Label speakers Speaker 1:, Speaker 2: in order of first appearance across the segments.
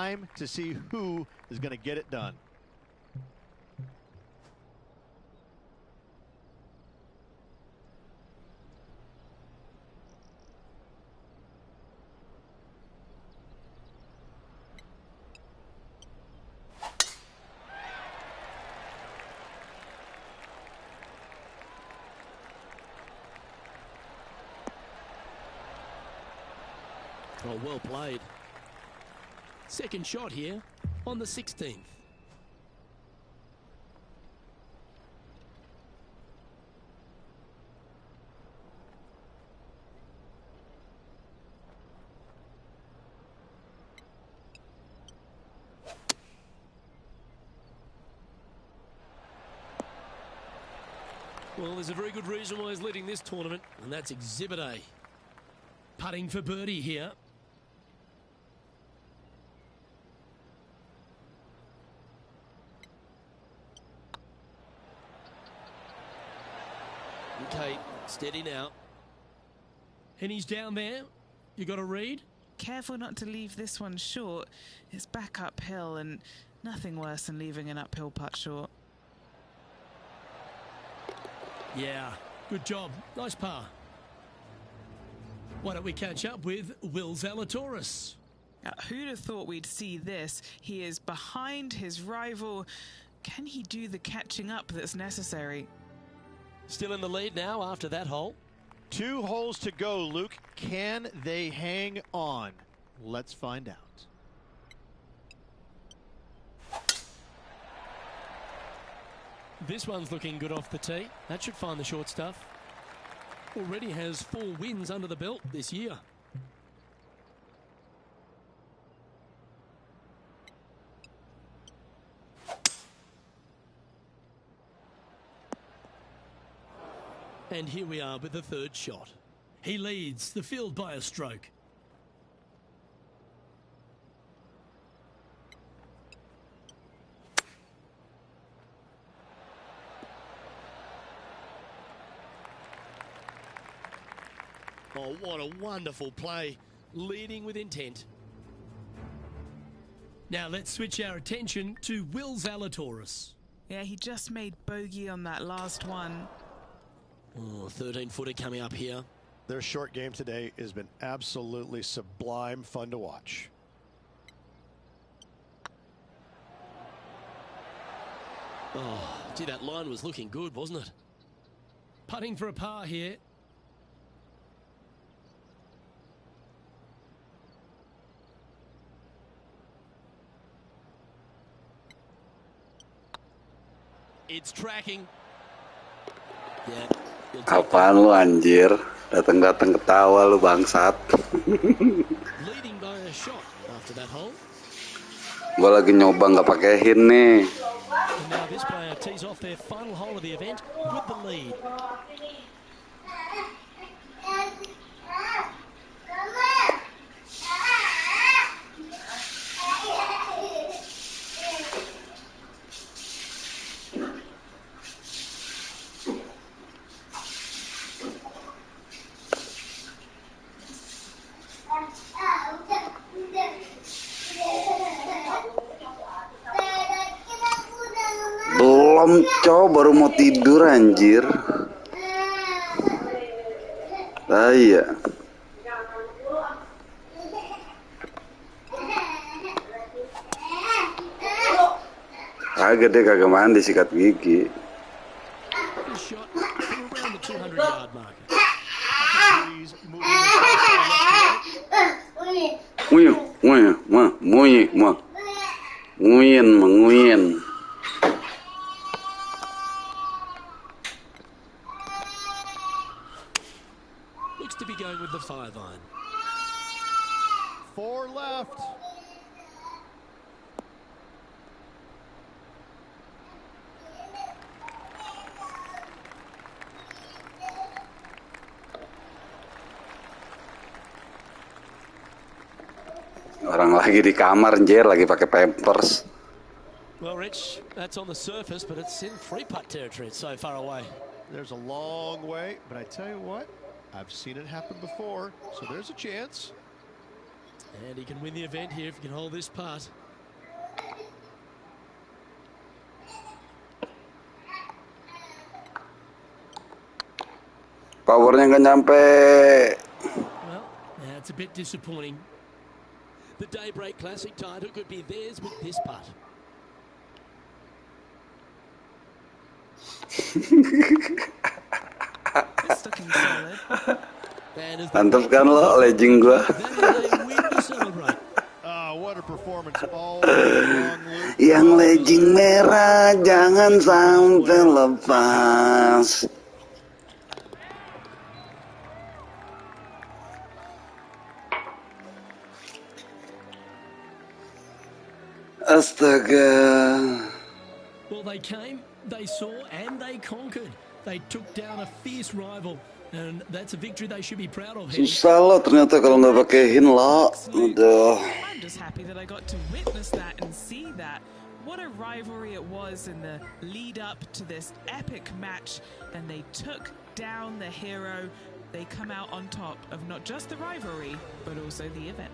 Speaker 1: time to see who is going to get it done.
Speaker 2: Oh, well played. Second shot here on the 16th. Well, there's a very good reason why he's leading this tournament, and that's Exhibit A. Putting for birdie here. Okay, steady now. And he's down there. You got to read.
Speaker 3: Careful not to leave this one short. It's back uphill, and nothing worse than leaving an uphill putt short.
Speaker 2: Yeah, good job. Nice par. Why don't we catch up with Will Zalatoris?
Speaker 3: Who'd have thought we'd see this? He is behind his rival. Can he do the catching up that's necessary?
Speaker 2: Still in the lead now after that hole.
Speaker 1: 2 holes to go, Luke. Can they hang on? Let's find out.
Speaker 2: This one's looking good off the tee. That should find the short stuff. Already has 4 wins under the belt this year. And here we are with the 3rd shot. He leads the field by a stroke. Oh, what a wonderful play, leading with intent. Now let's switch our attention to Will Zalatoris.
Speaker 3: Yeah, he just made bogey on that last one.
Speaker 2: Oh, 13-footer coming up here.
Speaker 1: Their short game today has been absolutely sublime fun to watch.
Speaker 2: Oh, gee, that line was looking good, wasn't it? Putting for a par here. It's tracking. Yeah.
Speaker 4: Apaan lu anjir? Datang-datang ketawa lu bangsat.
Speaker 2: Leading by a shot after that hole.
Speaker 4: Gua lagi nyoba nggak pakai hin nih.
Speaker 2: And now this player tees off their final hole of the event with the lead.
Speaker 4: Belum, cow, baru mau tidur anjir. Ah iya. Kagak deh, kagak mandi sikat gigi. Nguyen.
Speaker 2: Looks to be going with the 5-iron.
Speaker 1: 4 left.
Speaker 4: Orang lagi di kamar anjir, lagi pakai pampers.
Speaker 2: Well, Rich, that's on the surface, but it's in free putt territory. It's so far away.
Speaker 1: There's a long way, but I tell you what, I've seen it happen before, so there's a chance.
Speaker 2: And he can win the event here if he can hold this putt.
Speaker 4: Powernya nggak nyampe.
Speaker 2: Well, that's a bit disappointing. The Daybreak Classic title could be theirs with this putt.
Speaker 3: It's looking solid.
Speaker 4: Mantap kan lo, legend gua.
Speaker 1: What a performance all long, Luke.
Speaker 4: Yang legend merah jangan sampai lepas. Astaga.
Speaker 2: Well, they came, they saw, and they conquered. They took down a fierce rival, and that's a victory they should be proud of.
Speaker 4: Susah lo ternyata kalau nggak pakai hin lo. Aduh.
Speaker 3: I'm just happy that I got to witness that and see that. What a rivalry it was in the lead up to this epic match, and they took down the hero. They come out on top of not just the rivalry, but also the event.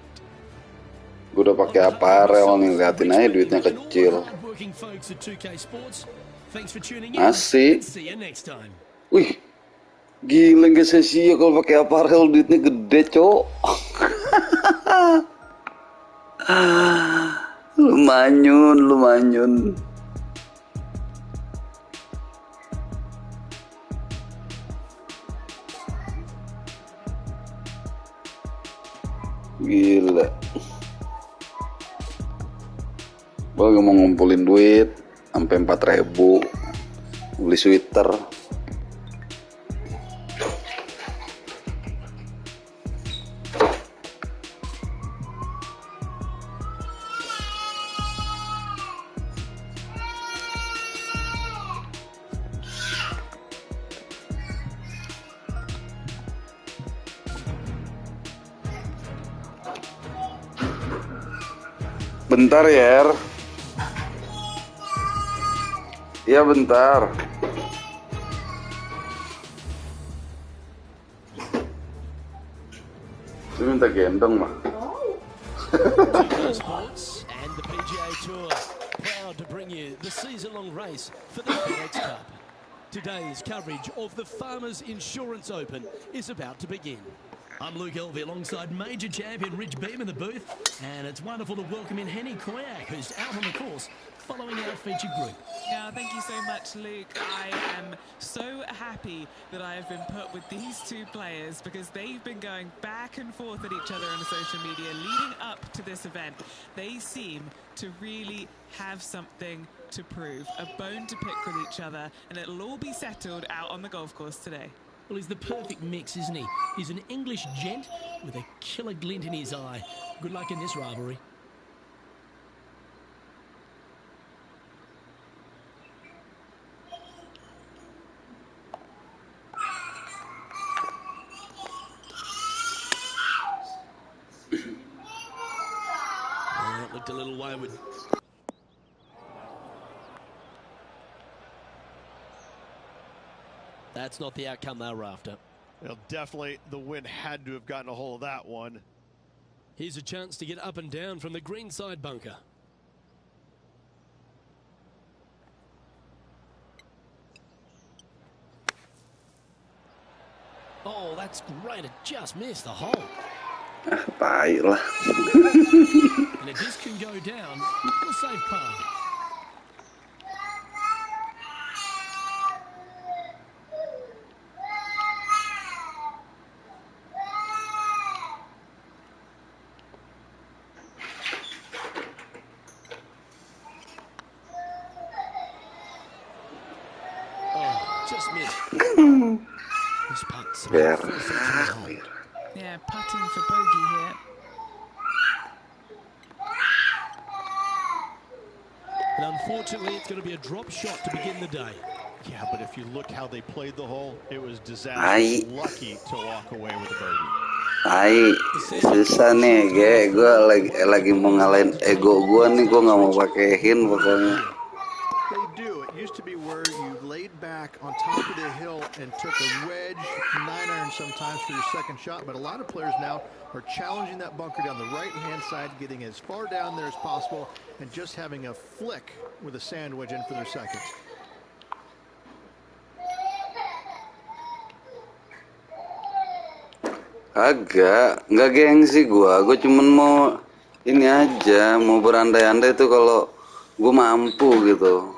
Speaker 4: Gue udah pakai aparel nih, liatin aja duitnya kecil. Asik. Wih, gila nggak sia-sia kalau pakai aparel duitnya gede, cok. Lumayan. Gila. Gue mau ngumpulin duit sampai 4.000 beli sweater. Bentar ya. Iya bentar. Saya minta gendong mah.
Speaker 2: Sports and the PGA Tour proud to bring you the season-long race for the FedEx Cup. Today's coverage of the Farmers Insurance Open is about to begin. I'm Luke Elvey alongside major champion Rich Beam in the booth, and it's wonderful to welcome in Henny Koyak, who's out on the course following our featured group.
Speaker 3: Yeah, thank you so much, Luke. I am so happy that I have been put with these two players because they've been going back and forth at each other on social media leading up to this event. They seem to really have something to prove, a bone to pick with each other, and it'll all be settled out on the golf course today.
Speaker 2: Well, he's the perfect mix, isn't he? He's an English gent with a killer glint in his eye. Good luck in this rivalry. It looked a little wayward. That's not the outcome they were after.
Speaker 1: Well, definitely the wind had to have gotten a hold of that one.
Speaker 2: Here's a chance to get up and down from the greenside bunker. Oh, that's great. It just missed the hole.
Speaker 4: Baiklah.
Speaker 2: And if this can go down, a safe par. Just missed. This putt's
Speaker 3: yeah, putting for bogey here.
Speaker 2: And unfortunately, it's going to be a drop shot to begin the day.
Speaker 1: Yeah, but if you look how they played the hole, it was disastrous. Lucky to walk away with a bogey.
Speaker 4: Susah nih, gue lagi mau ngalahin ego gue nih, gue nggak mau pakai hin pokoknya.
Speaker 1: They do. It used to be where you laid back back on top of the hill and took a wedge 9-iron sometimes for your second shot, but a lot of players now are challenging that bunker down the right-hand side, getting as far down there as possible, and just having a flick with a sand wedge in for their second.
Speaker 4: Nggak gengsi gue cuman mau ini aja, mau berandai-andai tuh kalau gue mampu gitu.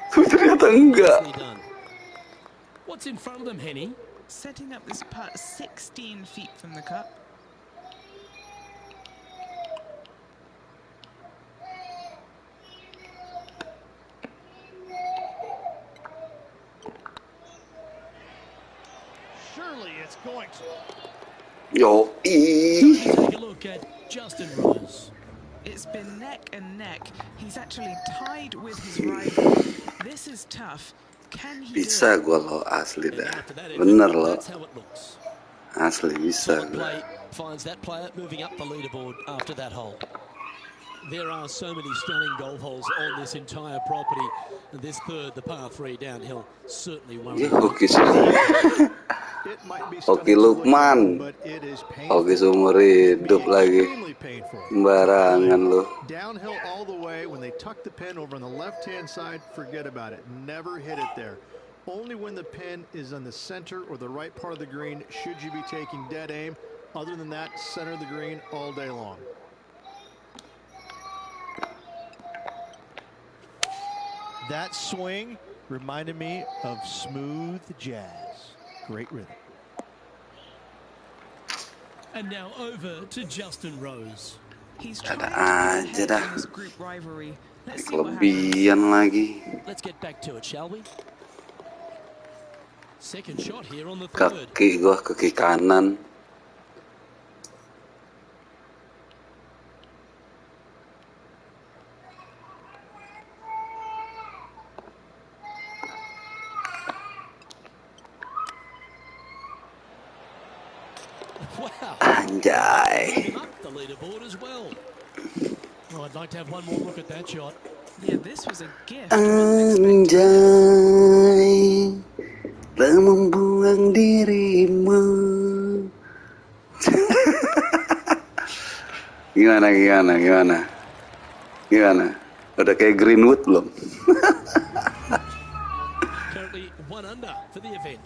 Speaker 4: Ternyata enggak.
Speaker 2: What's in front of them, Henny?
Speaker 3: Setting up this putt 16 feet from the cup.
Speaker 1: Surely it's going to.
Speaker 4: Yo,
Speaker 2: Take a look at Justin Rose.
Speaker 3: It's been neck and neck. He's actually tied with his rival. This is tough. Can he
Speaker 4: bisa
Speaker 3: do it?
Speaker 4: gue lo asli dah. Bener lo.
Speaker 2: That's how it looks.
Speaker 4: Asli bisa
Speaker 2: Solid
Speaker 4: gue.
Speaker 2: play finds that player moving up the leaderboard after that hole. There are so many stunning golf holes on this entire property. This third, the par 3 downhill, certainly one of them.
Speaker 4: Hoki Lukman. Hoki seumur hidup lagi. Sembarangan lu.
Speaker 1: Downhill all the way. When they tuck the pin over on the left-hand side, forget about it. Never hit it there. Only when the pin is on the center or the right part of the green should you be taking dead aim. Other than that, center of the green all day long. That swing reminded me of smooth jazz. Great rhythm.
Speaker 2: And now over to Justin Rose.
Speaker 3: He's trying
Speaker 4: Ada
Speaker 3: to get
Speaker 4: aja
Speaker 3: ahead
Speaker 4: dah.
Speaker 3: in this group rivalry. Let's see what happens.
Speaker 4: Kelebihan lagi.
Speaker 2: Let's get back to it, shall we? Second shot here on the third.
Speaker 4: Kaki kanan.
Speaker 2: Wow.
Speaker 4: Anjay.
Speaker 2: Up the leaderboard as well. Oh, I'd like to have one more look at that shot.
Speaker 3: Yeah, this was a gift.
Speaker 4: Anjay, telah membuang dirimu. Gimana? Udah kayak Greenwood belum?
Speaker 2: Currently 1 under for the event.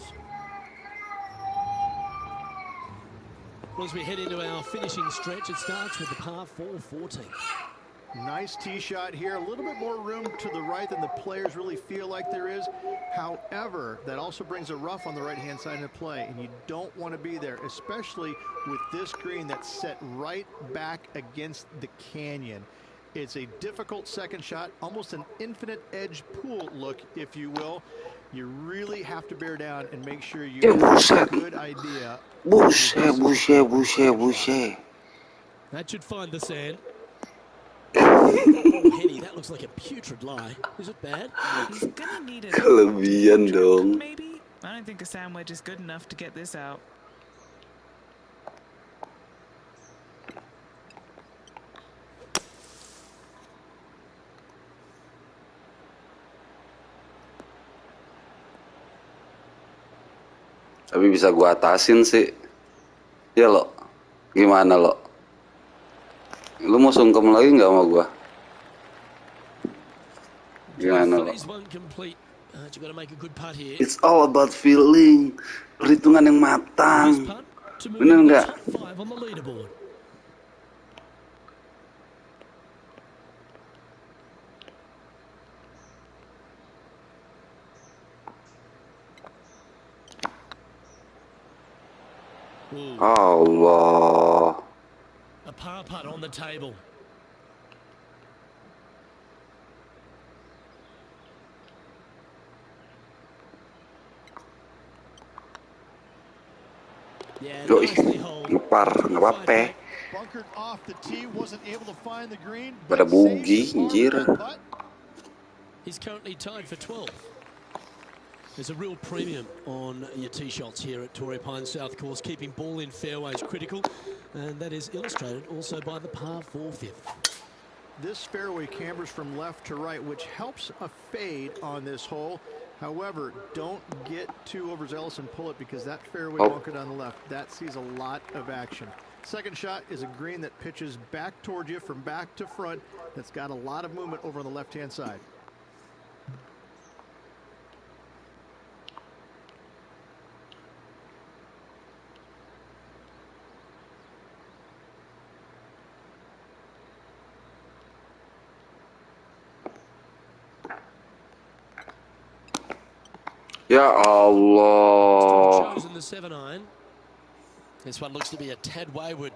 Speaker 2: Well, as we head into our finishing stretch, it starts with the par 4 14th.
Speaker 1: Nice tee shot here. A little bit more room to the right than the players really feel like there is. However, that also brings a rough on the right-hand side into play, and you don't want to be there, especially with this green that's set right back against the canyon. It's a difficult second shot, almost an infinite edge pool look, if you will. You really have to bear down and make sure you have a good idea.
Speaker 4: Buset.
Speaker 2: That should find the sand. Oh, Henny, that looks like a putrid lie. Is it bad?
Speaker 3: He's gonna need a
Speaker 4: Kelebihan dong.
Speaker 3: maybe. I don't think a sand wedge is good enough to get this out.
Speaker 4: Tapi bisa gua atasin sih. Ya lo. Gimana lo? Lu mau sungkem lagi nggak sama gua? Gimana lo? It's all about feeling. Perhitungan yang matang. Bener nggak? Allah.
Speaker 2: A par putt on the table. Yeah,
Speaker 4: Yoi, ngepar, nggak apa-apa. Pada bugi, anjir.
Speaker 2: He's currently tied for 12. There's a real premium on your tee shots here at Torrey Pines South Course. Keeping ball in fairways critical, and that is illustrated also by the par 4 fifth.
Speaker 1: This fairway cambers from left to right, which helps a fade on this hole. However, don't get too overzealous and pull it, because that fairway bunker down the left, that sees a lot of action. Second shot is a green that pitches back towards you from back to front. That's got a lot of movement over on the left-hand side.
Speaker 4: Ya Allah.
Speaker 2: Chosen the 7-iron. This one looks to be a tad wayward.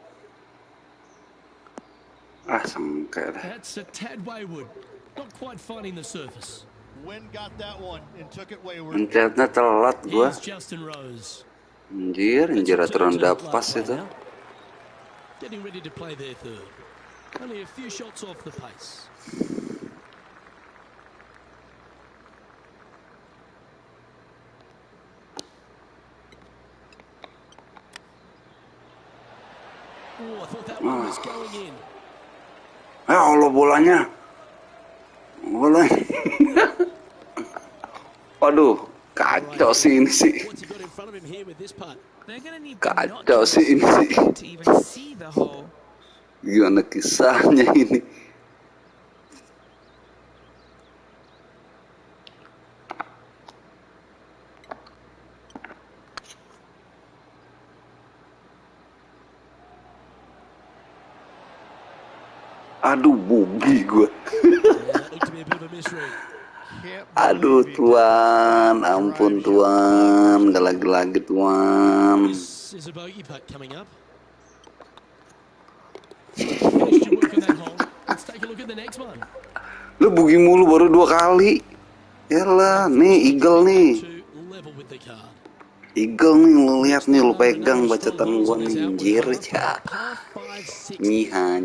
Speaker 4: Sengke dah.
Speaker 2: That's a tad wayward. Not quite finding the surface.
Speaker 1: Wynn got that one and took it wayward.
Speaker 4: Mencetnya telat gua.
Speaker 2: Here's Justin Rose.
Speaker 4: Anjir aturan dapas itu.
Speaker 2: Getting ready to play their third. Only a few shots off the pace. Oh, I thought that one was going in.
Speaker 4: Ya Allah, bolanya. Waduh, kacau sih ini sih.
Speaker 2: What's he got in front of him here with this putt?
Speaker 3: They're going to need
Speaker 4: Kacau sih ini sih.
Speaker 3: to even see the hole.
Speaker 4: Gimana kisahnya ini? Aduh, bugi gue. Aduh Tuhan, ampun Tuhan, gak lagi-lagi Tuhan. Lu bugi mulu baru 2 kali. Yalah, nih eagle nih. Eagle nih, lu lihat nih, lu pegang bacotan gua nih, anjir ya. Nyiha.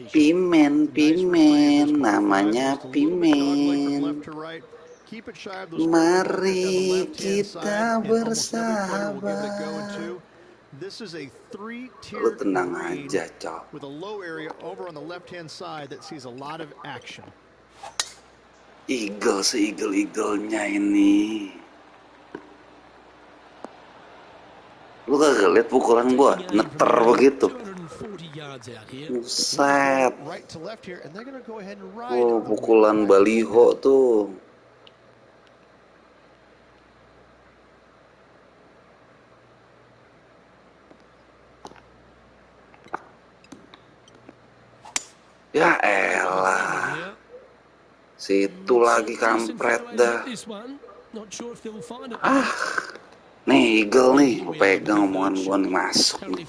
Speaker 4: Pimen, namanya Pimen. Mari kita bersahabat. Lu tenang aja, Cok.
Speaker 1: With a low area over on the left-hand side that sees a lot of action.
Speaker 4: Eagle se-eagle-eaglenya ini. Lu kagak liat pukulan gua neter begitu. Buset. Oh, pukulan baliho tuh. Ya elah. Situ lagi kampret dah. Nih eagle nih, lu pegang omongan gua nih, masuk nih.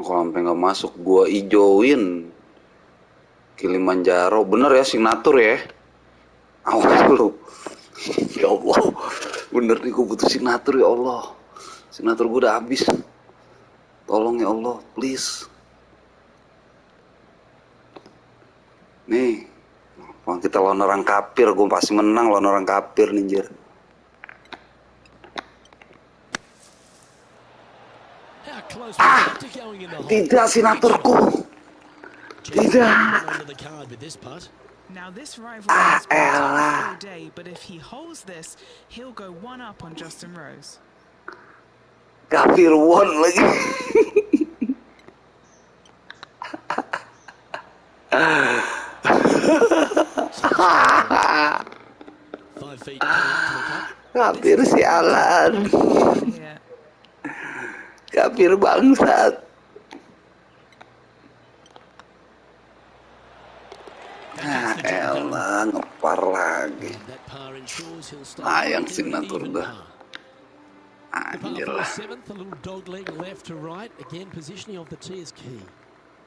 Speaker 4: Kalau sampai nggak masuk gua ijoin Kilimanjaro, bener ya signatur ya. Awas lu. Ya Allah, bener nih gue butuh signatur ya Allah. Signatur gue udah habis. Tolong ya Allah, please. Nih, kita lawan orang kafir, gue pasti menang lawan orang kafir nih, Jir. Tidak signaturku. Tidak.
Speaker 3: Now this rivalry has been tough all day, but if he holds this, he'll go one up on Justin Rose.
Speaker 4: Kafir won lagi. Kafir sialan. Kafir bangsat. Elah, ngepar lagi. Sayang signatur dah. Anjir lah.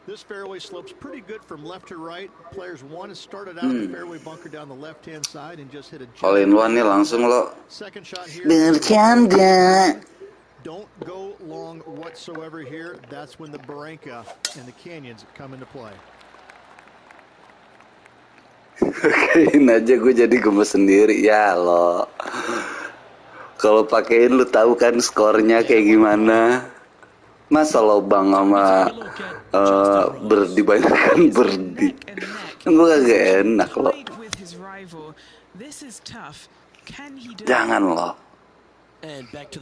Speaker 1: This fairway slopes pretty good from left to right. Players want to start it out the fairway bunker down the left-hand side and just hit a
Speaker 4: all in one nih langsung lo.
Speaker 1: Second shot here.
Speaker 4: Bercanda.
Speaker 1: Don't go long whatsoever here. That's when the Barranca and the canyons come into play.
Speaker 4: Pakein aja gue jadi gemes sendiri ya lo. Kalau pakein lu tahu kan skornya kayak gimana. Masa lobang sama dibandingkan berdi. Gue kagak enak lo. Jangan lo.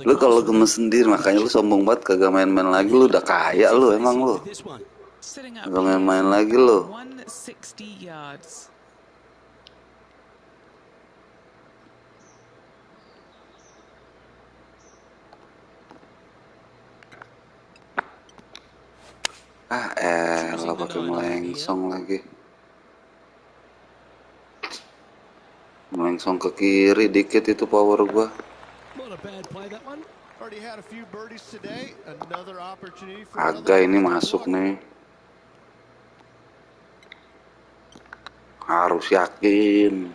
Speaker 4: Lu kalau gemes sendiri makanya lu sombong banget kagak main-main lagi. Lu udah kaya lu emang lu. Kagak main-main lagi lu. Lo pakai melengsong lagi. Melengsong ke kiri dikit itu power gua. Agak ini masuk nih. Harus yakin.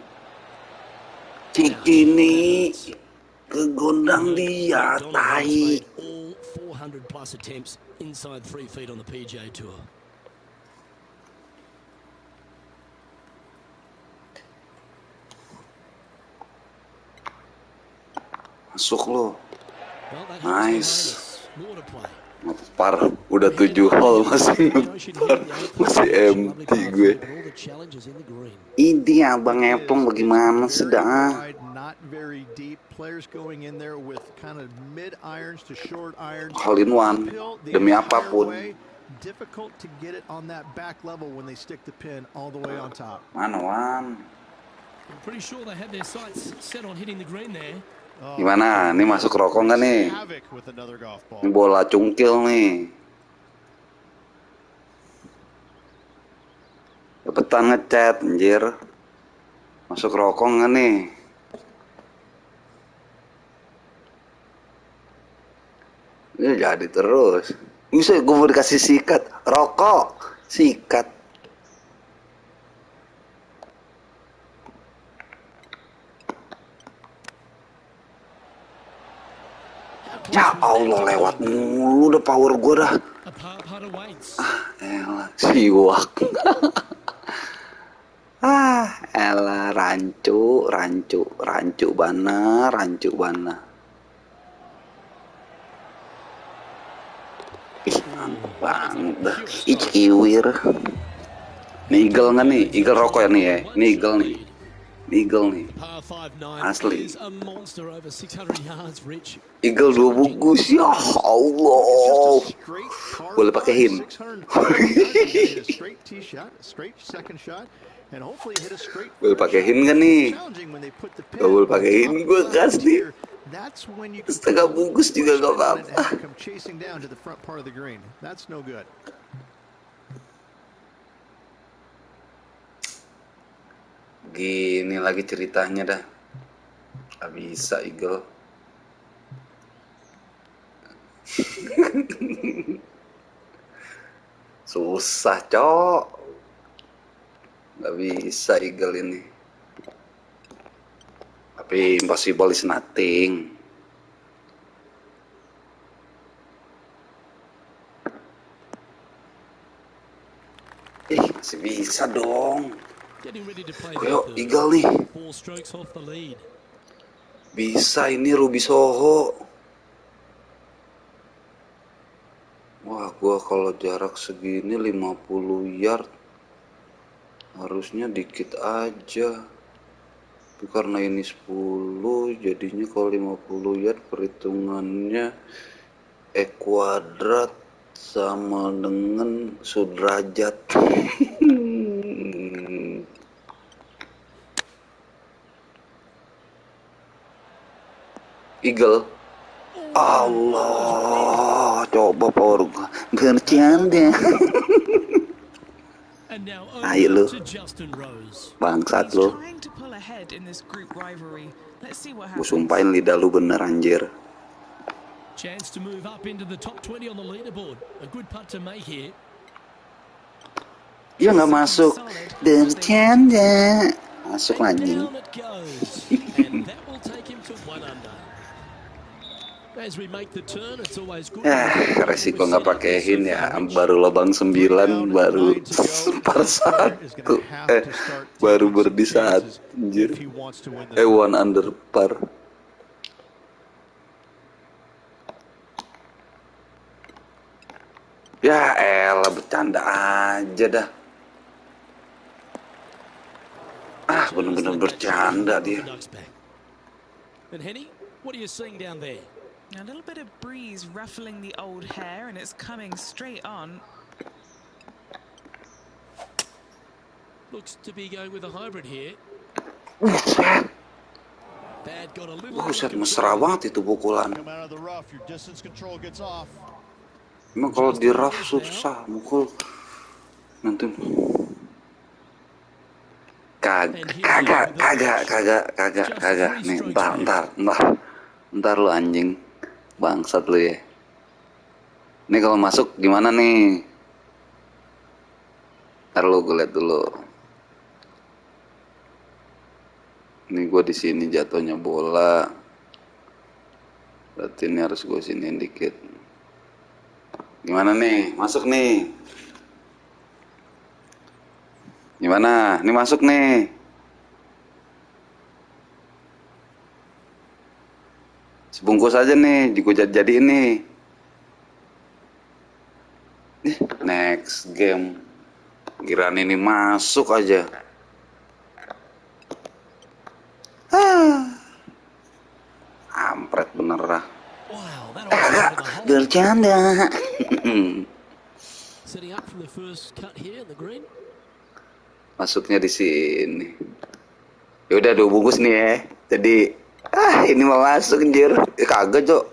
Speaker 4: Cikini kegondang dia tai.
Speaker 2: 400 plus attempts inside 3 feet on the PGA Tour.
Speaker 4: Masuk lo. Nice. Ngepar udah 7 hole masih ngepar. Masih empty gue. Ini abang Epong bagaimana sedang? Hole in one demi apapun. Mana Wan? Gimana? Ini masuk rokok nggak nih? Ini bola cungkil nih. Cepetan ngechat, anjir. Masuk rokok nggak nih? Ini jadi terus. Bisa gue mau dikasih sikat. Rokok, sikat. Ya Allah lewat mulu udah power gue dah. Elah siwak. Elah rancu bana. Ih mantep banget dah. Ih kiwir. Nih eagle nggak nih? Eagle rokok ya nih ya? Ini eagle nih. Asli. Eagle 2 bungkus ya Allah. Boleh pakai hin. Boleh pakai hin kan nih? Gak boleh pakai hin gue kasih. Setengah bungkus juga gak apa-apa. Gini lagi ceritanya dah. Gak bisa Eagle. Susah cok. Gak bisa Eagle ini. Tapi impossible is nothing. Masih bisa dong. Ayo Eagle nih. Bisa ini Ruby Soho. Wah gua kalau jarak segini 50 yard harusnya dikit aja. Tapi karena ini 10 jadinya kalau 50 yard perhitungannya kuadrat sama dengan sudrajat. Eagle. Allah, coba power gua bercanda. Ayo lu, bangsat lu. Gua sumpahin lidah lu bener anjir. Dia nggak masuk. Bercanda. Masuk anjing.
Speaker 2: As we make the turn, it's always good.
Speaker 4: Resiko nggak pakein ya, baru lubang 9, baru par 1, baru berdi 1, anjir. 1 under par. Ya elah, bercanda aja dah. Bener-bener bercanda dia.
Speaker 2: And Henny, what are you seeing down there?
Speaker 3: A little bit of breeze ruffling the old hair, and it's coming straight on.
Speaker 2: Looks to be going with a hybrid here.
Speaker 4: Buset, mesra banget itu pukulan. Emang kalau di rough susah mukul. Nanti kagak. Nih, ntar lu anjing. Bangsat lu ya. Nih kalau masuk gimana nih? Ntar lu gue liat dulu. Ini gue di sini jatuhnya bola. Berarti ini harus gue siniin dikit. Gimana nih? Masuk nih. Gimana? Ini masuk nih. Sebungkus aja nih, jadi ini. Next game. Kiraan ini masuk aja. Ampret bener lah. Kagak bercanda. Masuknya di sini. Ya udah 2 bungkus nih ya. Jadi ini mau masuk anjir. Kagak, Cok.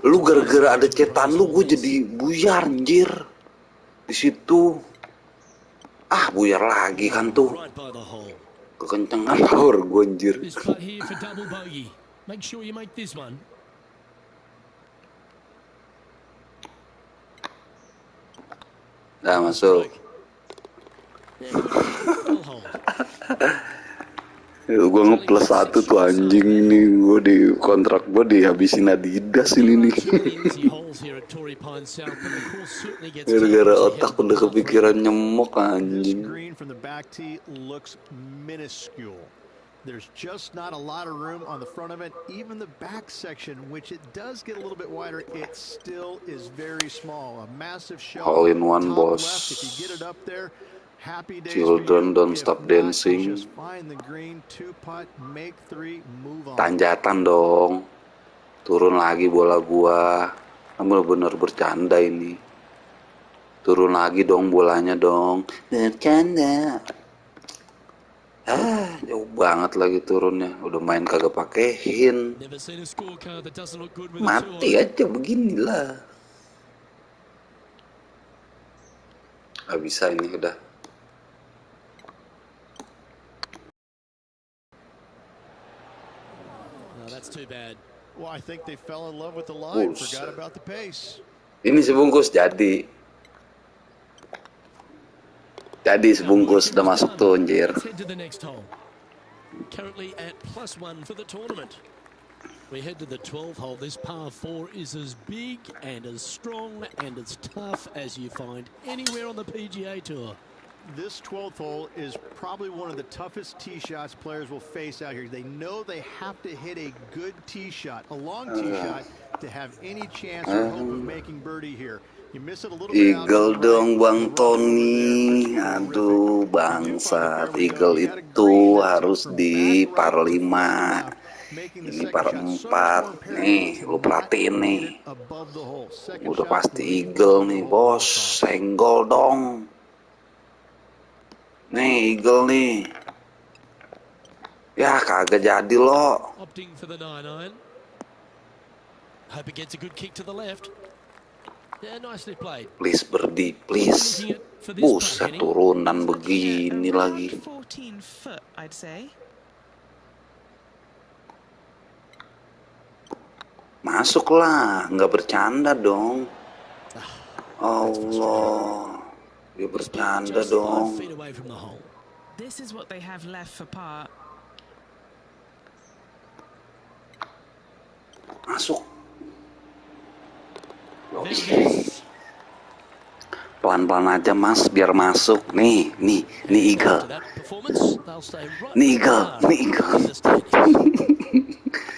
Speaker 4: Lu gara-gara ada cetan lu gue jadi buyar anjir. Di situ. Buyar lagi kan tuh. Kekencengan power gue anjir. Nah, masuk. Gue nge-plus 1 tuh anjing nih. Gue di kontrak gue dihabisin Adidas ini nih. Gara-gara otak udah kepikiran nyemok anjing.
Speaker 1: There's just not a lot of room on the front of it. Even the back section, which it does get a little bit wider, it still is very small. A massive shell.
Speaker 4: All in one, boss.
Speaker 1: Left, if you get it up there, happy days.
Speaker 4: Children don't stop dancing.
Speaker 1: Just find the green, 2-putt, make 3, move on.
Speaker 4: Tanjatan dong. Turun lagi bola gua. Bener-bener bercanda ini. Turun lagi dong bolanya dong. Bercanda. Jauh banget lagi turunnya. Udah main kagak pakein. Mati aja beginilah. Gak bisa ini udah. Ini sebungkus jadi. Jadi sebungkus udah masuk tuh anjir.
Speaker 2: Currently at +1 for the tournament. We head to the 12th hole. This par 4 is as big and as strong and as tough as you find anywhere on the PGA Tour.
Speaker 1: This 12th hole is probably one of the toughest tee shots players will face out here. They know they have to hit a good tee shot, a long tee shot, to have any chance or hope of making birdie here.
Speaker 4: Eagle dong Bang Tony. Aduh bangsat. Eagle itu harus di par 5. Ini par 4. Nih lu perhatiin nih. Udah pasti Eagle nih bos. Senggol dong. Nih Eagle nih. Ya kagak jadi lo. Please birdie, please. Buset turunan begini lagi. Masuklah, nggak bercanda dong. Allah, dia bercanda dong. Masuk.
Speaker 2: There it is.
Speaker 4: Pelan-pelan aja mas, biar masuk. Nih Eagle.
Speaker 2: After that performance, they'll stay right
Speaker 4: Nih
Speaker 2: where they
Speaker 4: Eagle,
Speaker 2: are
Speaker 4: nih Eagle.
Speaker 2: in the standings.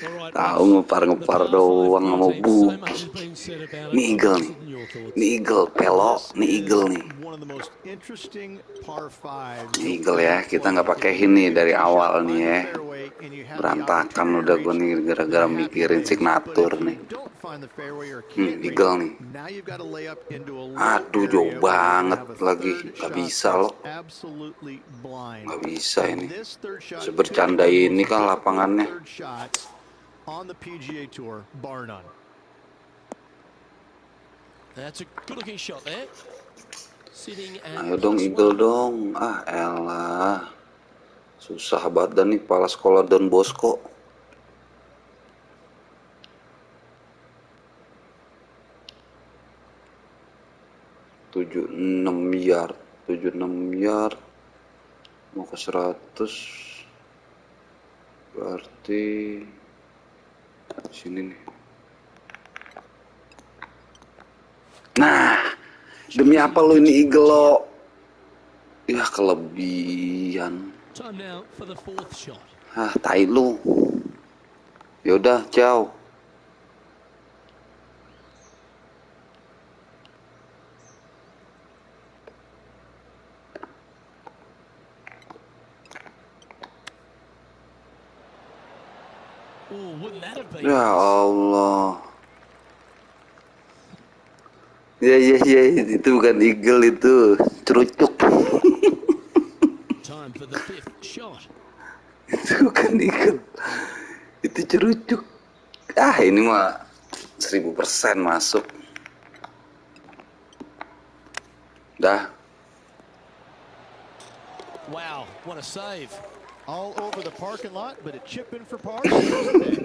Speaker 2: All right,
Speaker 4: Tahu
Speaker 2: Reg, the
Speaker 4: ngepar-ngepar
Speaker 2: par 5
Speaker 4: doang sama
Speaker 2: 14, so much
Speaker 4: bukit.
Speaker 2: has been said about
Speaker 4: Nih
Speaker 2: it. I'm
Speaker 4: Eagle nih.
Speaker 2: interested in your thoughts.
Speaker 4: Nih Eagle, pelo,
Speaker 1: This
Speaker 4: nih Eagle
Speaker 1: is
Speaker 4: nih.
Speaker 1: one of the most interesting par fives
Speaker 4: Nih
Speaker 1: you'll
Speaker 4: Eagle
Speaker 1: ever
Speaker 4: ya, kita
Speaker 1: play.
Speaker 4: nggak
Speaker 1: If
Speaker 4: pakai
Speaker 1: you
Speaker 4: ini
Speaker 1: make a
Speaker 4: dari
Speaker 1: good tee
Speaker 4: awal
Speaker 1: shot,
Speaker 4: nih
Speaker 1: find the
Speaker 4: ya.
Speaker 1: fairway, and you have the
Speaker 4: Berantakan
Speaker 1: opportunity to
Speaker 4: udah gue
Speaker 1: reach,
Speaker 4: nih
Speaker 1: then
Speaker 4: gara-gara
Speaker 1: happy
Speaker 4: mikirin
Speaker 1: days. But
Speaker 4: signatur
Speaker 1: if you
Speaker 4: nih.
Speaker 1: don't find the fairway or can't reach,
Speaker 4: Eagle nih.
Speaker 1: now you've got to lay up into a low
Speaker 4: Aduh jauh
Speaker 1: area where you're going to
Speaker 4: banget
Speaker 1: have a
Speaker 4: lagi,
Speaker 1: third
Speaker 4: nggak
Speaker 1: shot
Speaker 4: bisa
Speaker 1: that's
Speaker 4: loh,
Speaker 1: absolutely blind.
Speaker 4: nggak bisa
Speaker 1: And
Speaker 4: ini.
Speaker 1: this third shot could be
Speaker 4: Sebercanda
Speaker 1: one of the
Speaker 4: ini
Speaker 1: most
Speaker 4: kah
Speaker 1: difficult
Speaker 4: lapangannya?
Speaker 1: third shots on the PGA Tour, bar none.
Speaker 2: That's a good-looking shot there. Sitting at
Speaker 4: Ayo dong
Speaker 2: plus
Speaker 4: Eagle
Speaker 2: 1.
Speaker 4: dong. Ah elah, susah banget dah nih kepala sekolah Don Bosco. Tujuh enam yard mau ke 100, berarti sini nih. Nah, demi apa lo ini Eagle lo? Ya kelebihan.
Speaker 2: Time now for the fourth shot.
Speaker 4: Ah, tai lu. Yaudah, ciao.
Speaker 2: Oh, wouldn't that have been
Speaker 4: Ya
Speaker 2: nice?
Speaker 4: Allah. Ya, itu bukan Eagle itu, cerucuk.
Speaker 2: Time for the fifth shot.
Speaker 4: Itu bukan Eagle, itu cerucuk. Ah, ini mah 1000% masuk. Dah.
Speaker 2: Wow, what a save.
Speaker 1: All over the parking lot, but a chip in for par seals the day.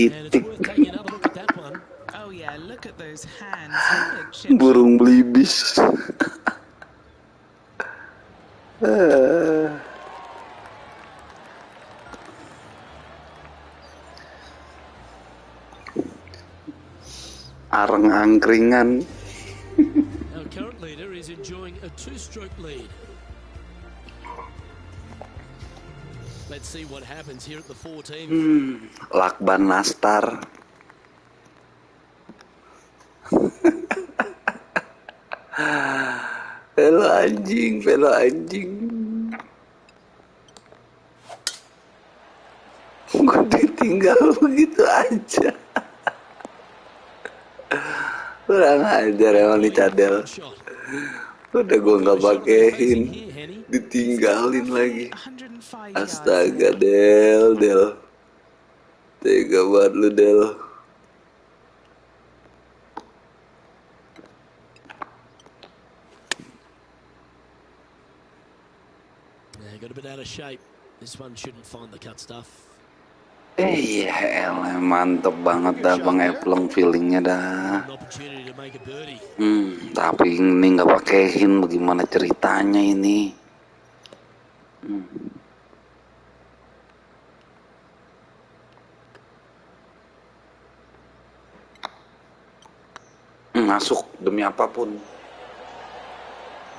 Speaker 2: And it's
Speaker 4: Itik.
Speaker 2: worth taking another look at that one.
Speaker 3: Oh yeah, look at those hands. What a chip shot.
Speaker 4: Burung belibis. Areng angkringan.
Speaker 2: Our current leader is enjoying a 2-stroke lead. Let's see what happens here at the 14th.
Speaker 4: Lakban nastar. Velo anjing. Gue ditinggal begitu aja. Kurang ajar emang nih cadel. Udah gue nggak pakein, ditinggalin lagi. Astaga Del. Tega banget lu Del.
Speaker 2: Yeah, got a bit out of shape. This one shouldn't find the cut stuff.
Speaker 4: Iya elah, mantep banget dah Bang Eplong feelingnya dah.
Speaker 2: An opportunity to make a birdie.
Speaker 4: Tapi ini nggak pakein, bagaimana ceritanya ini? Masuk demi apapun.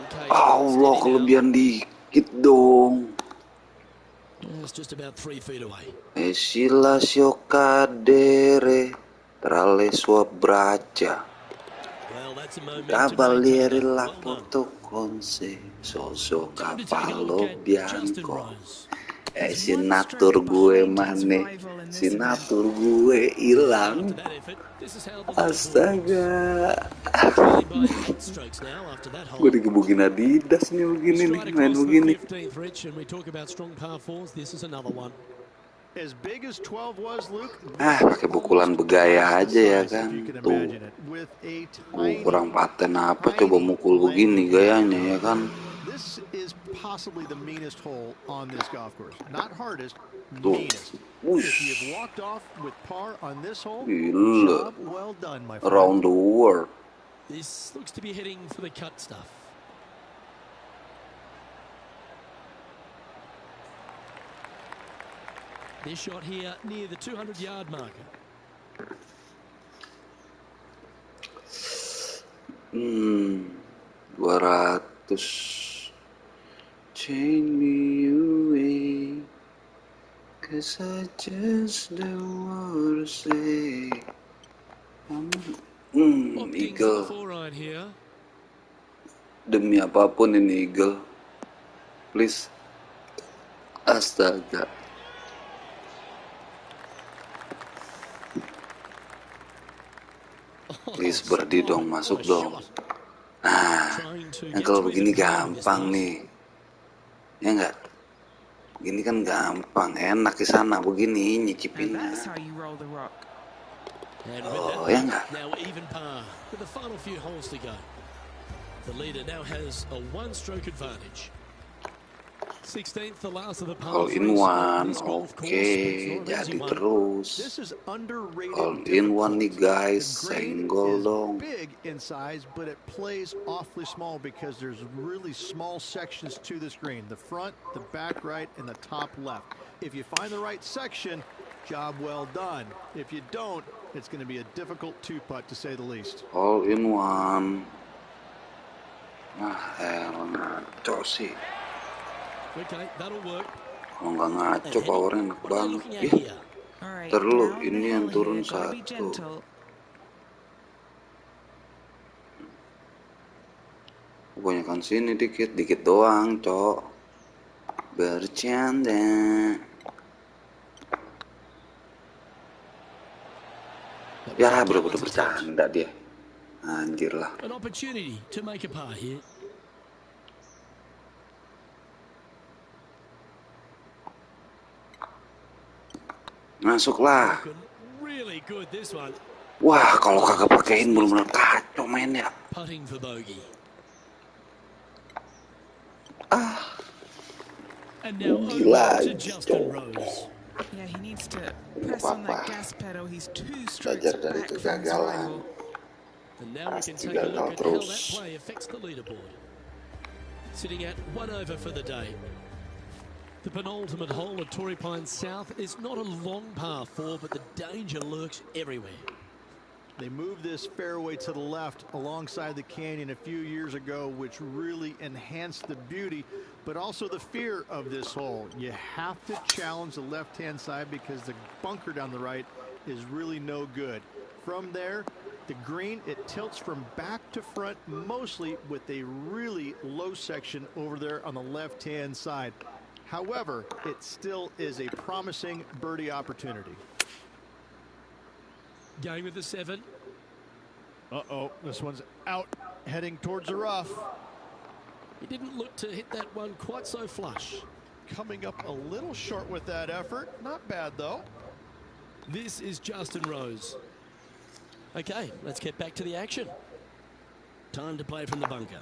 Speaker 2: Okay,
Speaker 4: Allah,
Speaker 2: steady now.
Speaker 4: kelebihan dikit dong.
Speaker 2: It's just about 3 feet away.
Speaker 4: Esila sio cadere tra le sue braccia.
Speaker 2: Well, that's a momentum
Speaker 4: Cavaliere
Speaker 2: maintainer.
Speaker 4: la
Speaker 2: Well done.
Speaker 4: porto con se, so
Speaker 2: Time to take a
Speaker 4: cavallo
Speaker 2: look at Justin
Speaker 4: bianco.
Speaker 2: Rose.
Speaker 4: Sinatur gue mane, sinatur gue hilang.
Speaker 2: After that effort, this is how the leaderboard looks.
Speaker 4: Astaga,
Speaker 2: Trailing by 8 strokes now after that hole.
Speaker 4: gue digebukin Adidas nih begini nih,
Speaker 2: Straight
Speaker 4: main
Speaker 2: across the
Speaker 4: begini.
Speaker 2: 15th, Rich, and we talk about strong par 4s. This is another one.
Speaker 1: As big as 12 was, Luke,
Speaker 4: Pakai pukulan begaya aja ya kan.
Speaker 1: if you can
Speaker 4: Tuh,
Speaker 1: imagine it, with a tiny,
Speaker 4: kurang paten apa coba mukul begini gayanya ya kan.
Speaker 1: This is possibly the meanest hole on this golf course. Not hardest,
Speaker 4: Tuh.
Speaker 1: meanest.
Speaker 4: Wush.
Speaker 1: If you've walked off with par on this hole,
Speaker 4: Gila.
Speaker 1: job well done, my friend.
Speaker 4: Around the world.
Speaker 2: This looks to be heading for the cut stuff. This shot here near the 200-yard marker.
Speaker 4: 200. Take me away, 'cause I just don't wanna say.
Speaker 2: Opting for the
Speaker 4: Eagle.
Speaker 2: four-iron here.
Speaker 4: Demi apapun ini Eagle. Please. Astaga. Please birdie dong, masuk dong. Yang kalau begini gampang nih. Ya enggak? Begini kan gampang, enak di sana begini nyicipinnya. Oh, ya enggak?
Speaker 2: Now even par with the final few holes to go. The leader now has a one-stroke advantage. 16th, the last of the par
Speaker 4: All in
Speaker 2: threes.
Speaker 4: one,
Speaker 2: This golf
Speaker 4: oke,
Speaker 2: course,
Speaker 4: jadi terus.
Speaker 1: This is underrated.
Speaker 4: All in one nih guys,
Speaker 1: The green
Speaker 4: senggol
Speaker 1: is
Speaker 4: dong.
Speaker 1: big in size, but it plays awfully small because there's really small sections to this green. The front, the back right, and the top left. If you find the right section, job well done. If you don't, it's going to be a difficult two-putt to say the least.
Speaker 4: All in one. Ngaco sih.
Speaker 2: Okay, that'll work.
Speaker 4: Kalau nggak ngaco powernya enak banget. Ntar dulu, ini yang turun satu. Kebanyakan sini dikit doang, cok. Bercanda. Ya, bener-bener bercanda dia. Anjir lah.
Speaker 2: An opportunity to make a par here.
Speaker 4: Masuklah.
Speaker 2: Really good this one.
Speaker 4: Wah, kalau kagak pakein bener-bener kacau main ya.
Speaker 2: Putting for bogey. And now over to Justin Rose.
Speaker 3: Yeah, he needs to press on that gas pedal. He's 2 strokes back from his rival.
Speaker 2: And now we can take a look at how that play affects the leaderboard. Sitting at 1 over for the day. The penultimate hole at Torrey Pines South is not a long par 4, but the danger lurks everywhere.
Speaker 1: They moved this fairway to the left alongside the canyon a few years ago, which really enhanced the beauty, but also the fear of this hole. You have to challenge the left-hand side because the bunker down the right is really no good. From there, the green, it tilts from back to front, mostly with a really low section over there on the left-hand side. However, it still is a promising birdie opportunity.
Speaker 2: Going with the 7.
Speaker 1: Uh-oh, this one's out, heading towards the rough.
Speaker 2: He didn't look to hit that one quite so flush.
Speaker 1: Coming up a little short with that effort. Not bad, though.
Speaker 2: This is Justin Rose. Okay, let's get back to the action. Time to play from the bunker.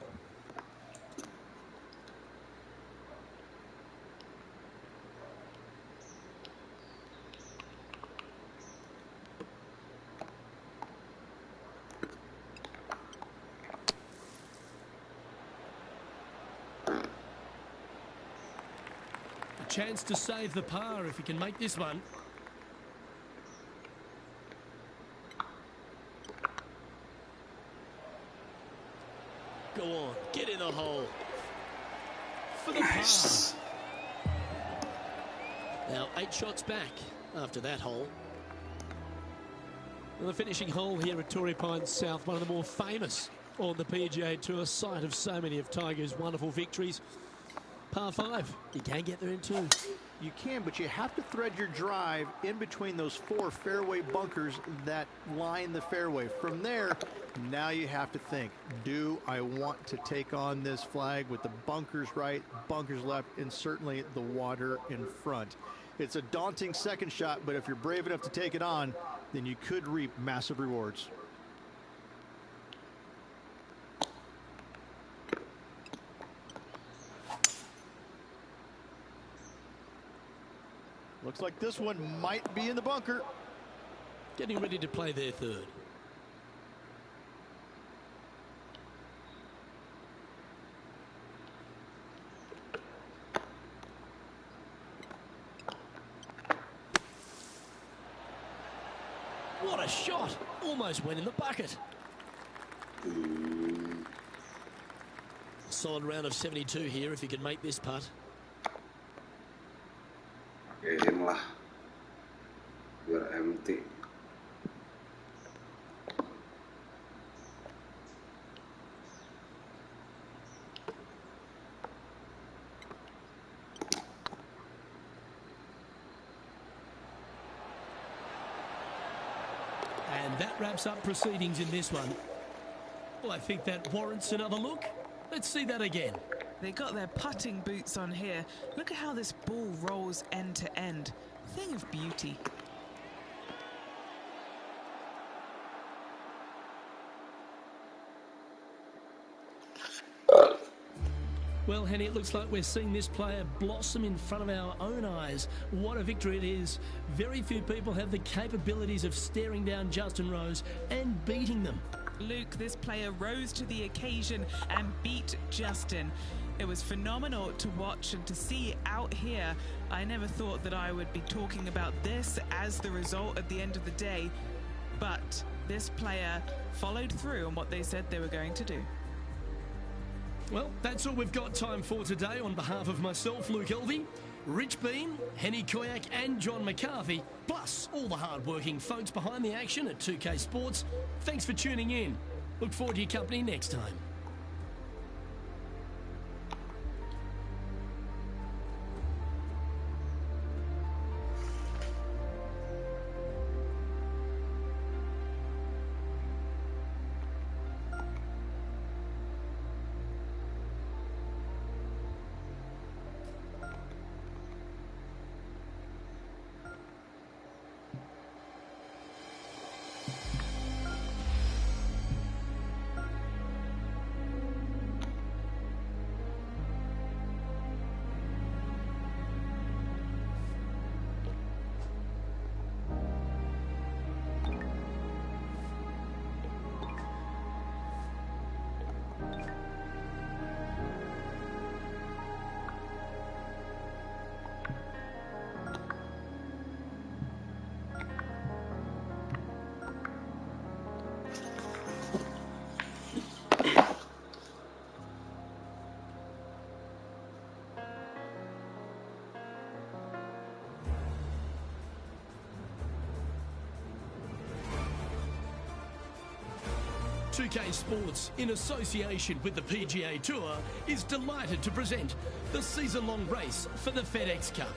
Speaker 2: Chance to save the par if he can make this one. Go on, get in the hole for the par. Now 8 shots back after that hole. Well, the finishing hole here at Torrey Pines South, one of the more famous on the PGA Tour, site of so many of Tiger's wonderful victories. Par 5, you can get there in 2.
Speaker 1: You can, but you have to thread your drive in between those 4 fairway bunkers that line the fairway. From there, now you have to think, do I want to take on this flag with the bunkers right, bunkers left, and certainly the water in front? It's a daunting second shot, but if you're brave enough to take it on, then you could reap massive rewards. Looks like this one might be in the bunker.
Speaker 2: Getting ready to play their 3rd. What a shot! Almost went in the bucket. Solid round of 72 here if you can make this putt.
Speaker 4: Pakein lah, biar empty.
Speaker 2: And that wraps up proceedings in this one. Well, I think that warrants another look. Let's see that again.
Speaker 3: They got their putting boots on here. Look at how this ball rolls end to end. Thing of beauty.
Speaker 2: Well, Henny, it looks like we're seeing this player blossom in front of our own eyes. What a victory it is. Very few people have the capabilities of staring down Justin Rose and beating them.
Speaker 3: Luke, this player rose to the occasion and beat Justin. It was phenomenal to watch and to see out here. I never thought that I would be talking about this as the result at the end of the day, but this player followed through on what they said they were going to do.
Speaker 2: Well, that's all we've got time for today. On behalf of myself, Luke Elvey, Rich Bean, Henny Koyak and John McCarthy, plus all the hard-working folks behind the action at 2K Sports, thanks for tuning in. Look forward to your company next time. .2K Sports, in association with the PGA Tour, is delighted to present the season-long race for the FedEx Cup.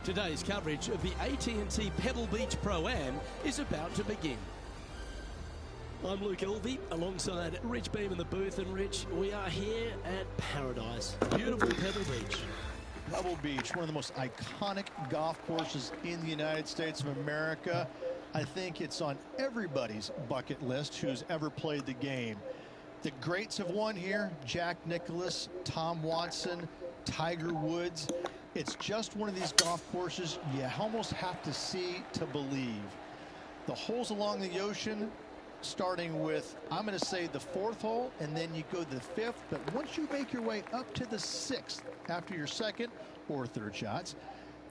Speaker 2: Today's coverage of the AT&T Pebble Beach Pro-Am is about to begin. I'm Luke Elvey, alongside Rich Beam in the booth, and Rich, we are here at Paradise. Beautiful Pebble Beach.
Speaker 1: Pebble Beach, one of the most iconic golf courses in the United States of America. I think it's on everybody's bucket list who's ever played the game. The greats have won here: Jack Nicklaus, Tom Watson, Tiger Woods. It's just one of these golf courses you almost have to see to believe. The holes along the ocean, starting with, I'm going to say, the 4th hole, and then you go to the 5th. But once you make your way up to the 6th after your 2nd or 3rd shots,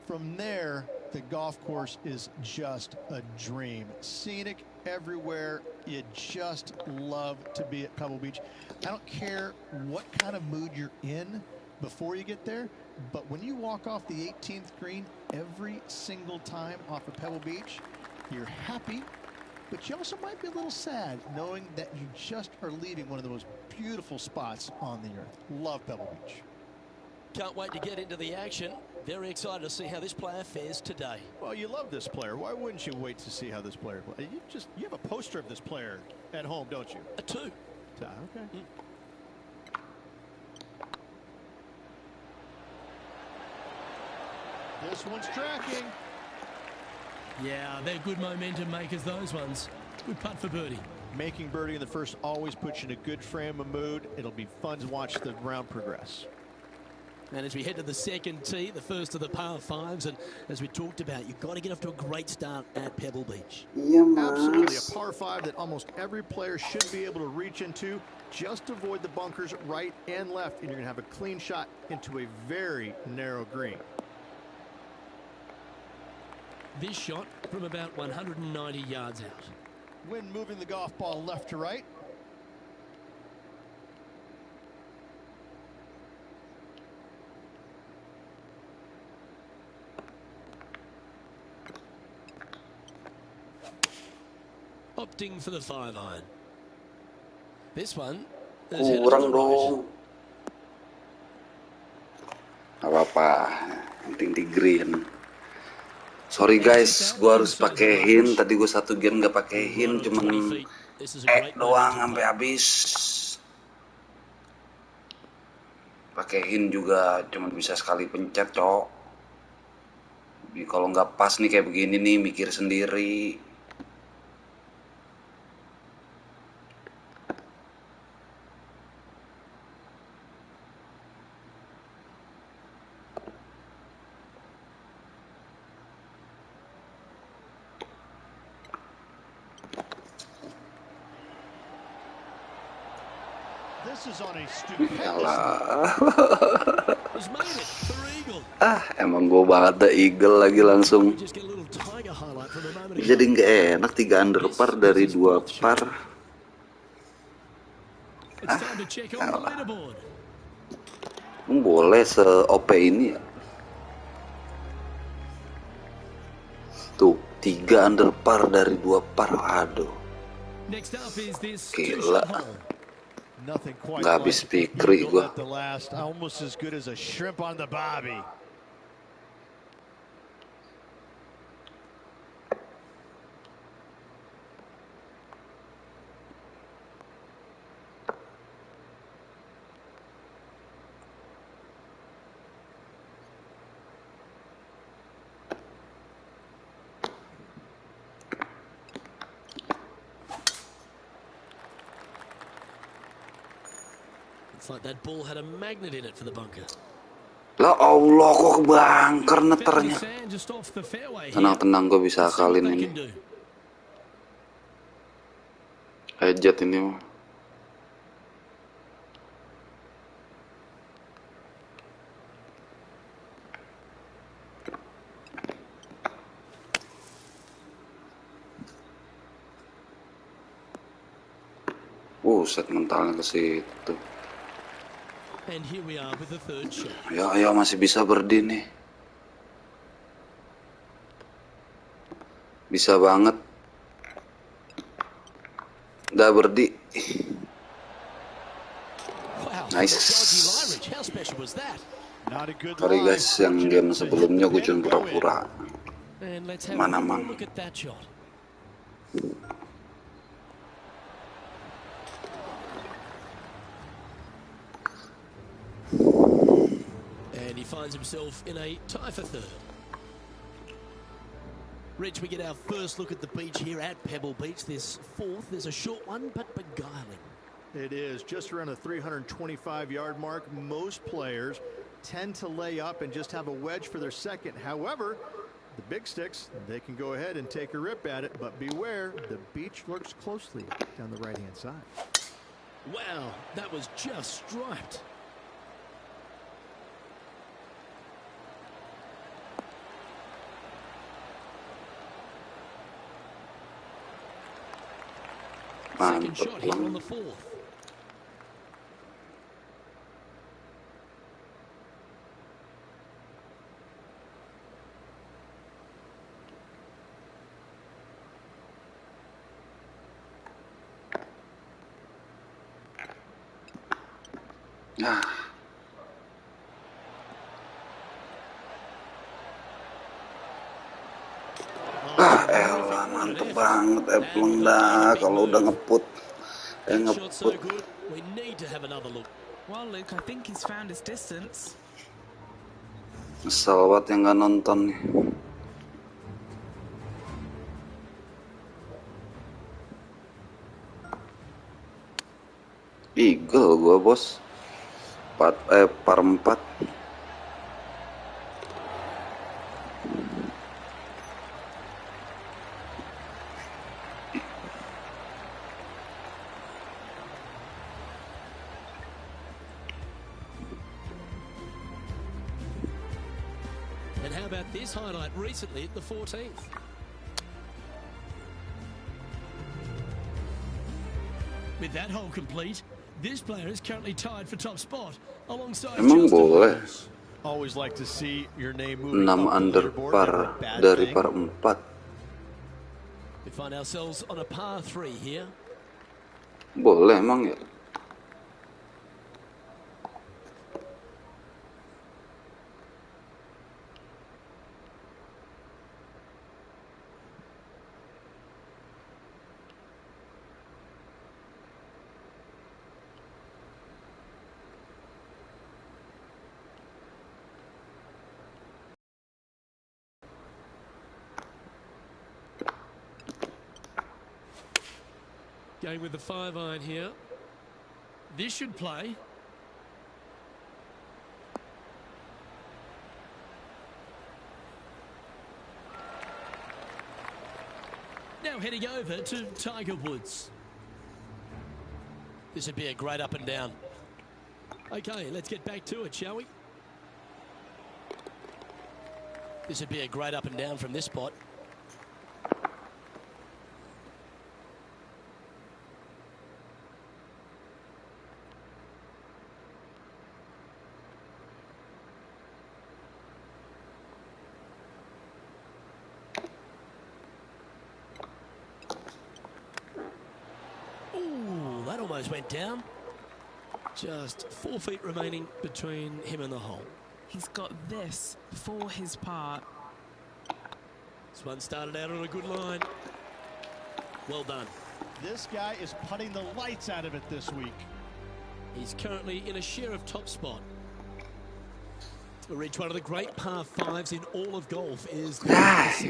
Speaker 1: from there, the golf course is just a dream. Scenic everywhere. You just love to be at Pebble Beach. I don't care what kind of mood you're in before you get there, but when you walk off the 18th green every single time off of Pebble Beach, you're happy, but you also might be a little sad knowing that you just are leaving one of the most beautiful spots on the earth. Love Pebble Beach.
Speaker 2: Can't wait to get into the action. Very excited to see how this player fares today.
Speaker 1: Well, you love this player. Why wouldn't you wait to see how this player plays? You have a poster of this player at home, don't you?
Speaker 2: A 2.
Speaker 1: Okay. This one's tracking.
Speaker 2: Yeah, they're good momentum makers, those ones. Good putt for birdie.
Speaker 1: Making birdie in the first always puts you in a good frame of mood. It'll be fun to watch the round progress.
Speaker 2: And as we head to the 2nd tee, the first of the par 5s, and as we talked about, you've got to get off to a great start at Pebble Beach.
Speaker 1: Absolutely, a par 5 that almost every player should be able to reach into. Just avoid the bunkers right and left, and you're going to have a clean shot into a very narrow green.
Speaker 2: This shot from about 190 yards out.
Speaker 1: Wind moving the golf ball left to right.
Speaker 2: opting for the 5-iron. This one is headed to
Speaker 4: Kurang
Speaker 2: the right.
Speaker 4: dong. Gak apa-apa, penting di green. Sorry guys, gue harus pakai hint. Tadi gue satu game gak pakai hint, cuman doang sampai habis. Pakai hint juga cuman bisa sekali pencet, cok. Kalau nggak pas nih kayak begini nih, mikir sendiri.
Speaker 2: Has made it for eagle.
Speaker 4: Emang gue banget ada eagle lagi langsung.
Speaker 2: We just get a little tiger highlight from a moment ago.
Speaker 4: Jadi nggak enak 3 under par dari 2 par.
Speaker 2: It's time to check on the leaderboard.
Speaker 4: Boleh se-OP ini ya? Tuh, 3 under par dari 2 par. Aduh.
Speaker 2: Next up is this
Speaker 4: Gila.
Speaker 2: two-shot hole.
Speaker 1: Nothing quite
Speaker 4: Nggak habis
Speaker 1: like
Speaker 4: pikir
Speaker 1: eagle
Speaker 4: gua.
Speaker 1: at the last, almost as good as a shrimp on the bobby.
Speaker 2: It's like that ball had a magnet in it for the bunker.
Speaker 4: Lah Allah, kok kebangker
Speaker 2: Fairly
Speaker 4: neternya.
Speaker 2: sand just off the fairway here.
Speaker 4: Tenang-tenang, gue bisa
Speaker 2: Let's see what
Speaker 4: akalin
Speaker 2: they
Speaker 4: ini.
Speaker 2: can do.
Speaker 4: Ejat ini mah. Set mentalnya ke situ.
Speaker 2: And here we are with the third shot.
Speaker 4: Ayo, masih bisa berdiri nih. Bisa banget. Udah berdiri.
Speaker 2: Wow,
Speaker 4: Nice.
Speaker 2: dodgy line reach. How special was that?
Speaker 4: Sorry guys, yang game sebelumnya gue cuma pura-pura.
Speaker 2: And let's have
Speaker 4: Mana,
Speaker 2: a
Speaker 4: man?
Speaker 2: look at that shot. And he finds himself in a tie for third. Rich, we get our first look at the beach here at Pebble Beach. This fourth, there's a short one, but beguiling.
Speaker 1: It is just around the 325-yard mark. Most players tend to lay up and just have a wedge for their second. However, the big sticks, they can go ahead and take a rip at it, but beware, the beach lurks closely down the right-hand side.
Speaker 2: Wow, that was just striped. Second shot here on the fourth.
Speaker 4: Elah, mantep banget Epleng dah kalau udah ngeput.
Speaker 2: Shot so good, we need to have another look.
Speaker 3: Well, Luke, I think he's found his distance.
Speaker 4: Kesel banget yang gak nonton nih. Eagle gua bos. Par 4.
Speaker 2: And how about this highlight recently at the 14th? With that hole complete, this player is currently tied for top spot alongside
Speaker 4: Emang
Speaker 2: Justin
Speaker 4: boleh
Speaker 2: Rose.
Speaker 1: Always like to see your name moving
Speaker 4: 6
Speaker 1: up the
Speaker 4: under
Speaker 1: leaderboard,
Speaker 4: par
Speaker 1: never a bad
Speaker 4: dari
Speaker 1: thing.
Speaker 4: par 4.
Speaker 2: We find ourselves on a par 3 here.
Speaker 4: Boleh emang ya?
Speaker 2: Going with the 5-iron here. This should play. Now heading over to Tiger Woods. This would be a great up and down. Okay, let's get back to it, shall we? This would be a great up and down from this spot. Ooh, that almost went down. Just 4 feet remaining between him and the hole.
Speaker 3: He's got this for his part.
Speaker 2: This one started out on a good line. Well done.
Speaker 1: This guy is putting the lights out of it this week.
Speaker 2: He's currently in a share of top spot. To reach one of the great par 5s in all of golf is the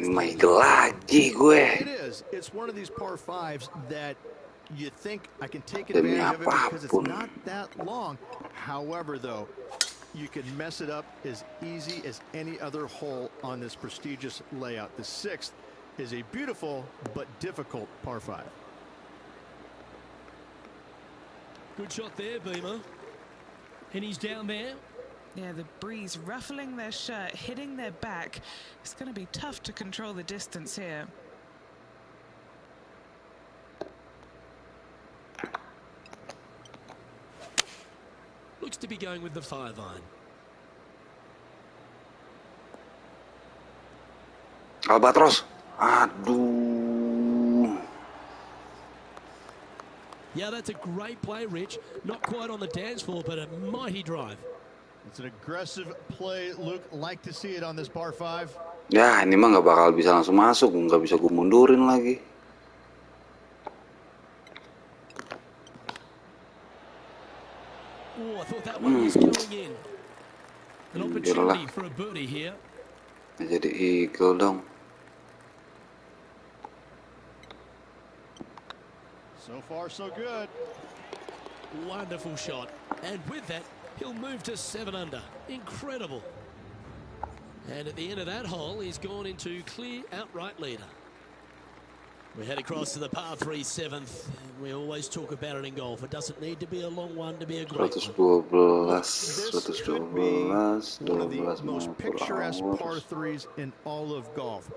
Speaker 4: Main lagi gue.
Speaker 1: It is. It's one of these par 5s that you think I can take advantage of it because it's not that long. However, though, you can mess it up as easy as any other hole on this prestigious layout. The 6th is a beautiful but difficult par 5.
Speaker 2: Good shot there, Beamer. And he's down there.
Speaker 3: Yeah, the breeze ruffling their shirt, hitting their back. It's going to be tough to control the distance here.
Speaker 2: Looks to be going with the 5-iron.
Speaker 4: Albatros. Aduh.
Speaker 2: Yeah, that's a great play, Rich. Not quite on the dance floor, but a mighty drive.
Speaker 1: It's an aggressive play, Luke. Like to see it on this par 5.
Speaker 4: Ya, ini mah nggak bakal bisa langsung masuk, nggak bisa gue mundurin lagi.
Speaker 2: Oh, I thought that one was going in. An opportunity for a birdie here.
Speaker 4: Jadi eagle dong.
Speaker 1: So far, so good.
Speaker 2: Wonderful shot. And with that, he'll move to 7 under. Incredible. And at the end of that hole, he's gone into clear outright leader. We head across to the par 3 7th. We always talk about it in golf. It doesn't need to be a long one to be a great one.
Speaker 1: This could be one of the most picturesque par 3s in all of golf.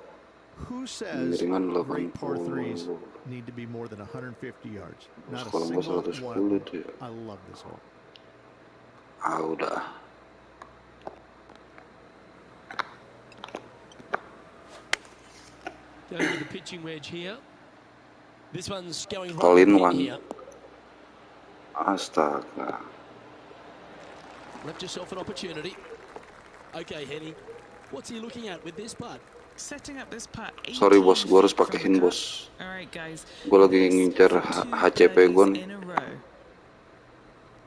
Speaker 1: Who says great par 3s need to be more than 150 yards? Not a single one. I love this hole.
Speaker 4: Udah.
Speaker 2: Going with the pitching wedge here. This one's going
Speaker 4: All in
Speaker 2: right
Speaker 4: one.
Speaker 2: here.
Speaker 4: Astaga.
Speaker 2: Left yourself an opportunity. Okay, Henny. What's he looking at with this putt?
Speaker 3: Setting up this putt.
Speaker 4: Sorry bos, gue harus pakein bos.
Speaker 3: Alright guys.
Speaker 4: Gue lagi ngincer HCP gue nih.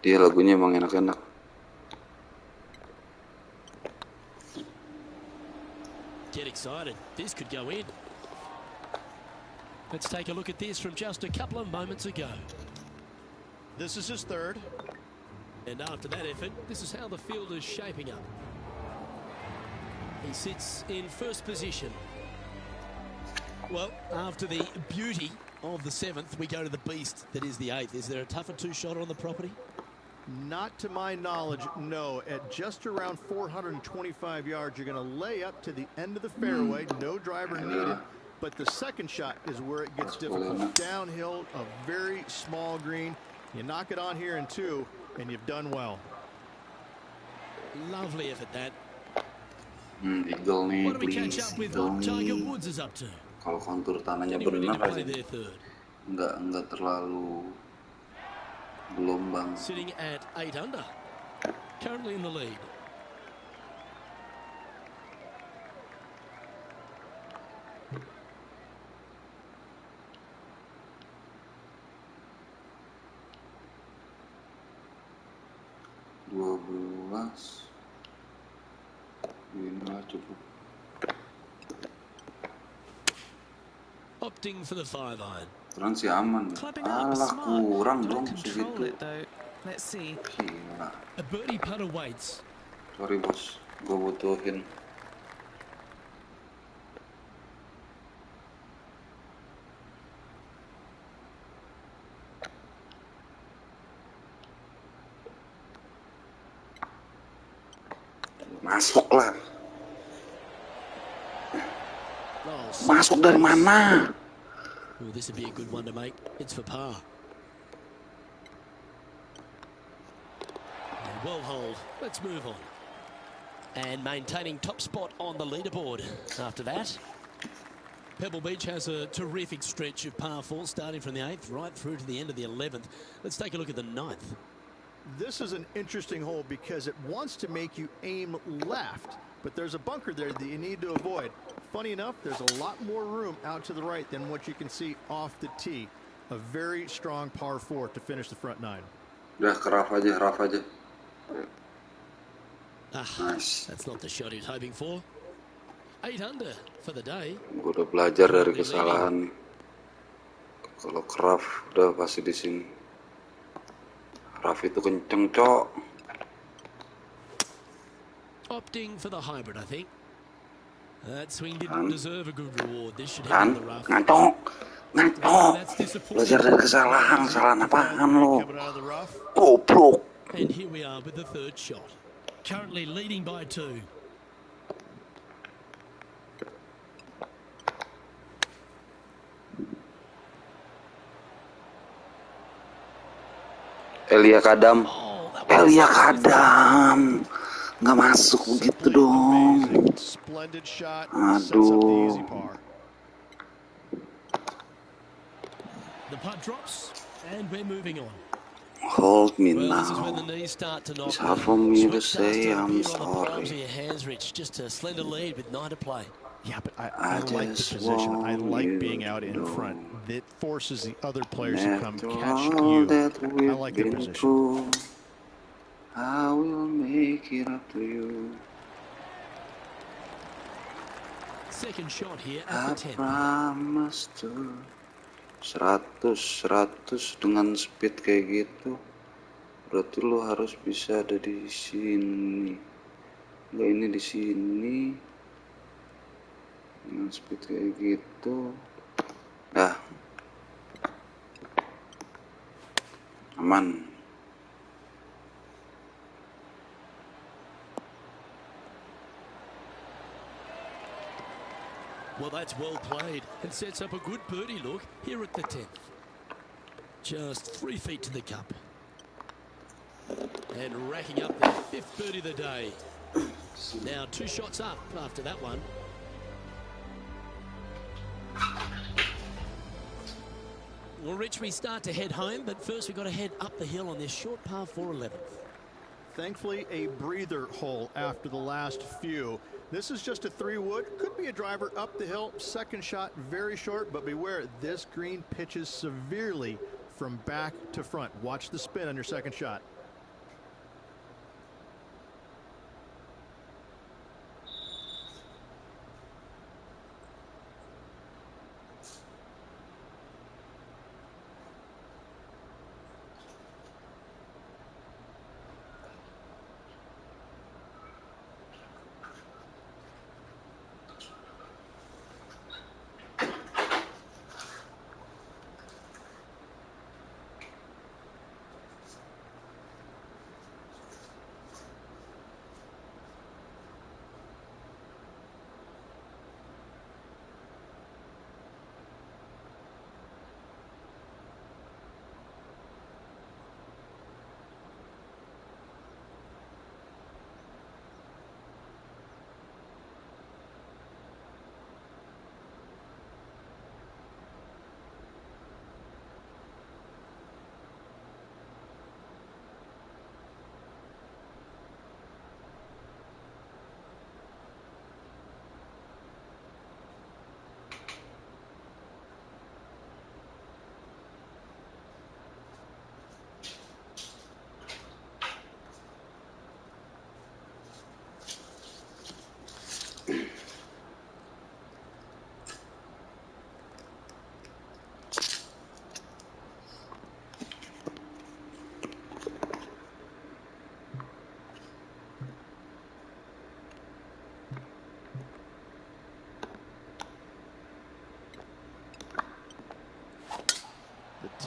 Speaker 4: Dia lagunya emang enak-enak.
Speaker 2: Get excited. This could go in. Let's take a look at this from just a couple of moments ago.
Speaker 1: This is his 3rd.
Speaker 2: And after that effort, this is how the field is shaping up. He sits in first position. Well, after the beauty of the 7th, we go to the beast that is the 8th. Is there a tougher 2-shotter on the property?
Speaker 1: Not to my knowledge, no. At just around 425 yards, you're going to lay up to the end of the fairway. No driver needed. But the 2nd shot is where it gets difficult. Downhill, a very small green. You knock it on here in 2, and you've done well.
Speaker 2: Lovely effort, that.
Speaker 4: Eagle nih,
Speaker 2: What do we
Speaker 4: please.
Speaker 2: catch up with
Speaker 4: Eagle
Speaker 2: what Tiger
Speaker 4: nih.
Speaker 2: Woods is up to?
Speaker 4: Kalau kontur tanahnya
Speaker 2: Getting ready
Speaker 4: benar
Speaker 2: to play
Speaker 4: aja,
Speaker 2: their third.
Speaker 4: nggak terlalu gelombang.
Speaker 2: Sitting at 8 under. Currently in the lead.
Speaker 4: Inilah cukup.
Speaker 2: Opting for the 5 iron.
Speaker 4: Kurang sih aman.
Speaker 3: Clubbing up,
Speaker 4: Alah
Speaker 3: smart.
Speaker 4: kurang
Speaker 3: Gotta
Speaker 4: dong
Speaker 3: control
Speaker 4: segitu.
Speaker 3: it though. Let's see.
Speaker 4: Gila.
Speaker 2: A birdie putt awaits.
Speaker 4: Sorry bos, gue butuhin. Masuk lah. Masuk dari mana?
Speaker 2: Oh, this would be a good one to make. It's for par. And well hold. Let's move on. And maintaining top spot on the leaderboard after that. Pebble Beach has a terrific stretch of par 4 starting from the 8th right through to the end of the 11th. Let's take a look at the 9th.
Speaker 1: This is an interesting hole because it wants to make you aim left, but there's a bunker there that you need to avoid. Funny enough, there's a lot more room out to the right than what you can see off the tee. A very strong par 4 to finish the front 9.
Speaker 4: Udah ke rough aja.
Speaker 2: Nice. That's not the shot he was hoping for. 8 under for the day.
Speaker 4: Gue udah belajar dari kesalahan. Kalau ke rough udah pasti di sini. Rough itu kenceng, cok.
Speaker 2: Opting for the hybrid, I think. That swing didn't deserve a good reward. This should hit the rough.
Speaker 4: Ngaco. Belajar dari kesalahan apaan lo? Goblok.
Speaker 2: And here we are with the third shot. Currently leading by 2.
Speaker 4: Elia Kadam. Nggak masuk begitu dong. Aduh.
Speaker 2: The putt drops and we're moving on.
Speaker 4: Hold me
Speaker 2: Well,
Speaker 4: now.
Speaker 2: this is when the knees start to knock.
Speaker 4: It's hard for me to
Speaker 2: Sweat starts
Speaker 4: say
Speaker 2: to
Speaker 4: I'm
Speaker 2: appear on the palms of
Speaker 4: sorry.
Speaker 2: your hands, Rich. Just a slender lead with 9 to play.
Speaker 1: Yeah, but I like the position. I like being out in front. It forces the other players to come catch you. I like the position.
Speaker 4: I will make it up to you.
Speaker 2: Second shot here
Speaker 4: I
Speaker 2: at the 10th.
Speaker 4: promise to. 100 dengan speed kayak gitu. Berarti lo harus bisa ada di sini. Enggak, ini di sini. Dengan speed kayak gitu. Dah. Aman.
Speaker 2: Well, that's well played and sets up a good birdie look here at the 10th. Just 3 feet to the cup. And racking up their 5th birdie of the day. Now 2 shots up after that one. Well, Rich, we start to head home, but first we've got to head up the hill on this short par 4 11th.
Speaker 1: Thankfully, a breather hole after the last few. This is just a 3-wood. Could be a driver up the hill. Second shot, very short, but beware, this green pitches severely from back to front. Watch the spin on your second shot.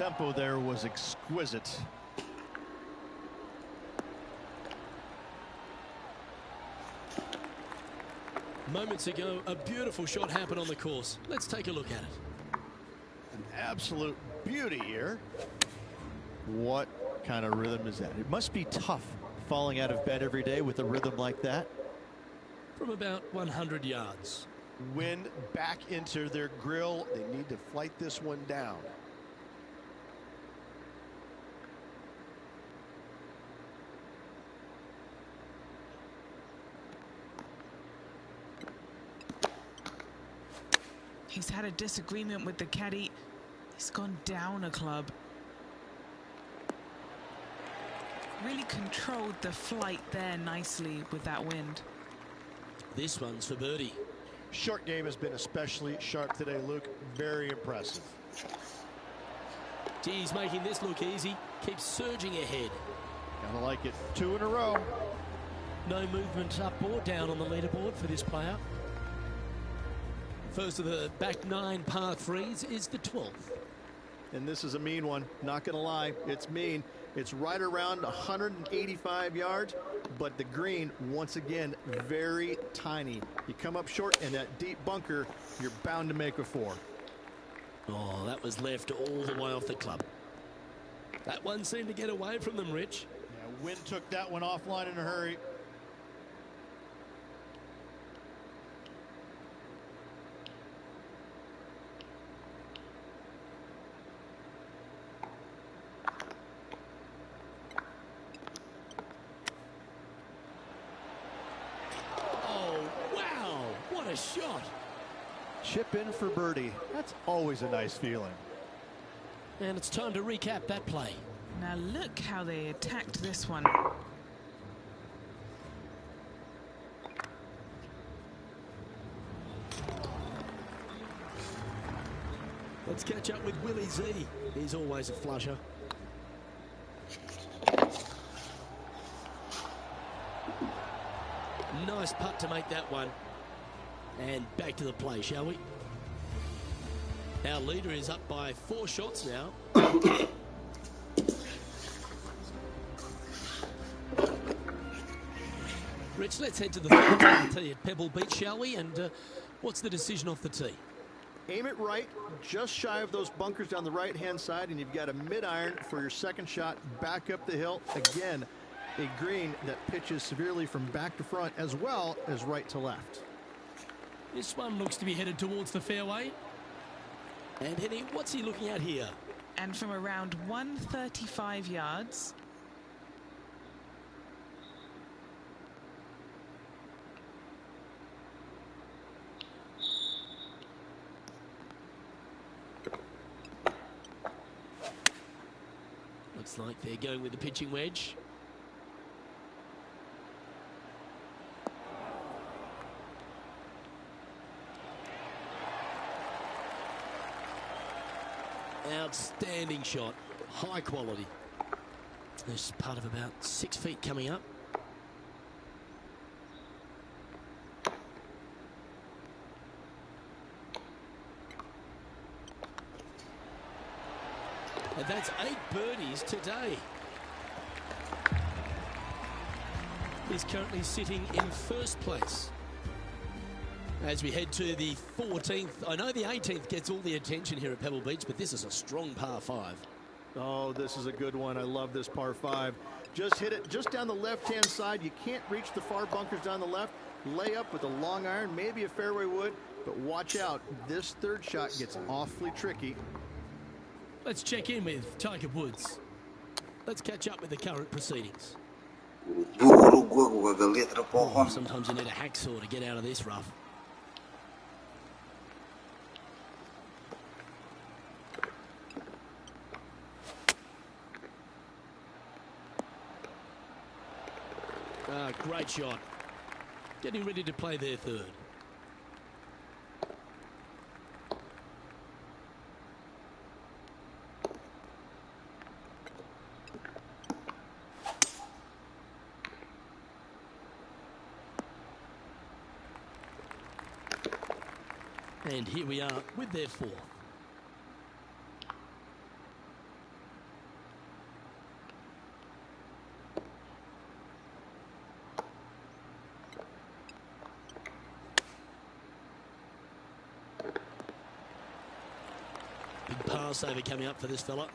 Speaker 1: tempo there was exquisite.
Speaker 2: Moments ago, a beautiful shot happened on the course. Let's take a look at it.
Speaker 1: An absolute beauty here. What kind of rhythm is that? It must be tough falling out of bed every day with a rhythm like that.
Speaker 2: From about 100 yards.
Speaker 1: Wind back into their grill. They need to flight this one down.
Speaker 3: He's had a disagreement with the caddy. He's gone down a club. Really controlled the flight there nicely with that wind.
Speaker 2: This one's for birdie.
Speaker 1: Short game has been especially sharp today, Luke. Very impressive.
Speaker 2: He's making this look easy. Keeps surging ahead.
Speaker 1: Gotta like it. 2 in a row.
Speaker 2: No movement up or down on the leaderboard for this player. First of the back 9 par 3s is the 12th.
Speaker 1: And this is a mean one. Not gonna lie, it's mean. It's right around 185 yards, but the green, once again, very tiny. You come up short in that deep bunker, you're bound to make a 4.
Speaker 2: Oh, that was left all the way off the club. That one seemed to get away from them, Rich.
Speaker 1: Yeah, wind took that one offline in a hurry.
Speaker 2: A shot.
Speaker 1: Chip in for birdie. That's always a nice feeling.
Speaker 2: And it's time to recap that play.
Speaker 3: Now look how they attacked this one.
Speaker 2: Let's catch up with Willie Z. He's always a flusher. Nice putt to make that one. And back to the play, shall we? Our leader is up by 4 shots now. Rich, let's head to the third tee at Pebble Beach, shall we? And what's the decision off the tee?
Speaker 1: Aim it right, just shy of those bunkers down the right-hand side, and you've got a mid-iron for your second shot back up the hill. Again, a green that pitches severely from back to front as well as right to left.
Speaker 2: This one looks to be headed towards the fairway. And Henny, what's he looking at here?
Speaker 3: And from around 135 yards.
Speaker 2: Looks like they're going with the pitching wedge. Outstanding shot, high quality. There's part of about 6 feet coming up. And that's 8 birdies today. He's currently sitting in first place. As we head to the 14th, I know the 18th gets all the attention here at Pebble Beach, but this is a strong par 5.
Speaker 1: Oh, this is a good one. I love this par 5. Just hit it just down the left-hand side. You can't reach the far bunkers down the left. Lay up with a long iron, maybe a fairway wood, but watch out. This third shot gets awfully tricky.
Speaker 2: Let's check in with Tiger Woods. Let's catch up with the current proceedings. Sometimes you need a hacksaw to get out of this rough. Great shot. Getting ready to play their third. And here we are with their fourth. pass over coming up for this fella.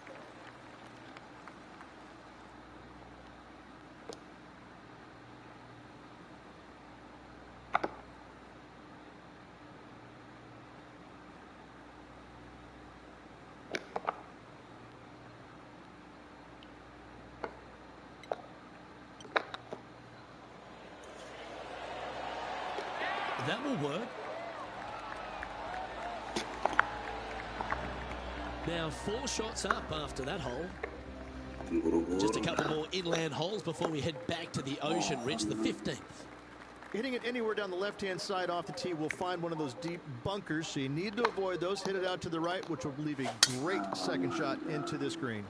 Speaker 2: That will work. Now 4 shots up after that hole. Just a couple more inland holes before we head back to the ocean, Rich, the 15th.
Speaker 1: Hitting it anywhere down the left-hand side off the tee will find one of those deep bunkers, so you need to avoid those. Hit it out to the right, which will leave a great second shot into this green.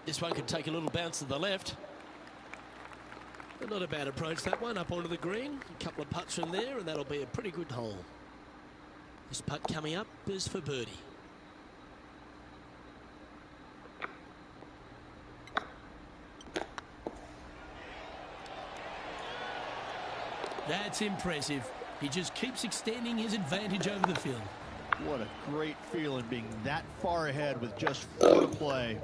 Speaker 2: This one could take a little bounce to the left. But not a bad approach, that one, up onto the green. A couple of putts from there, and that'll be a pretty good hole. This putt coming up is for birdie. That's impressive. He just keeps extending his advantage over the field.
Speaker 1: What a great feeling being that far ahead with just 4 to play.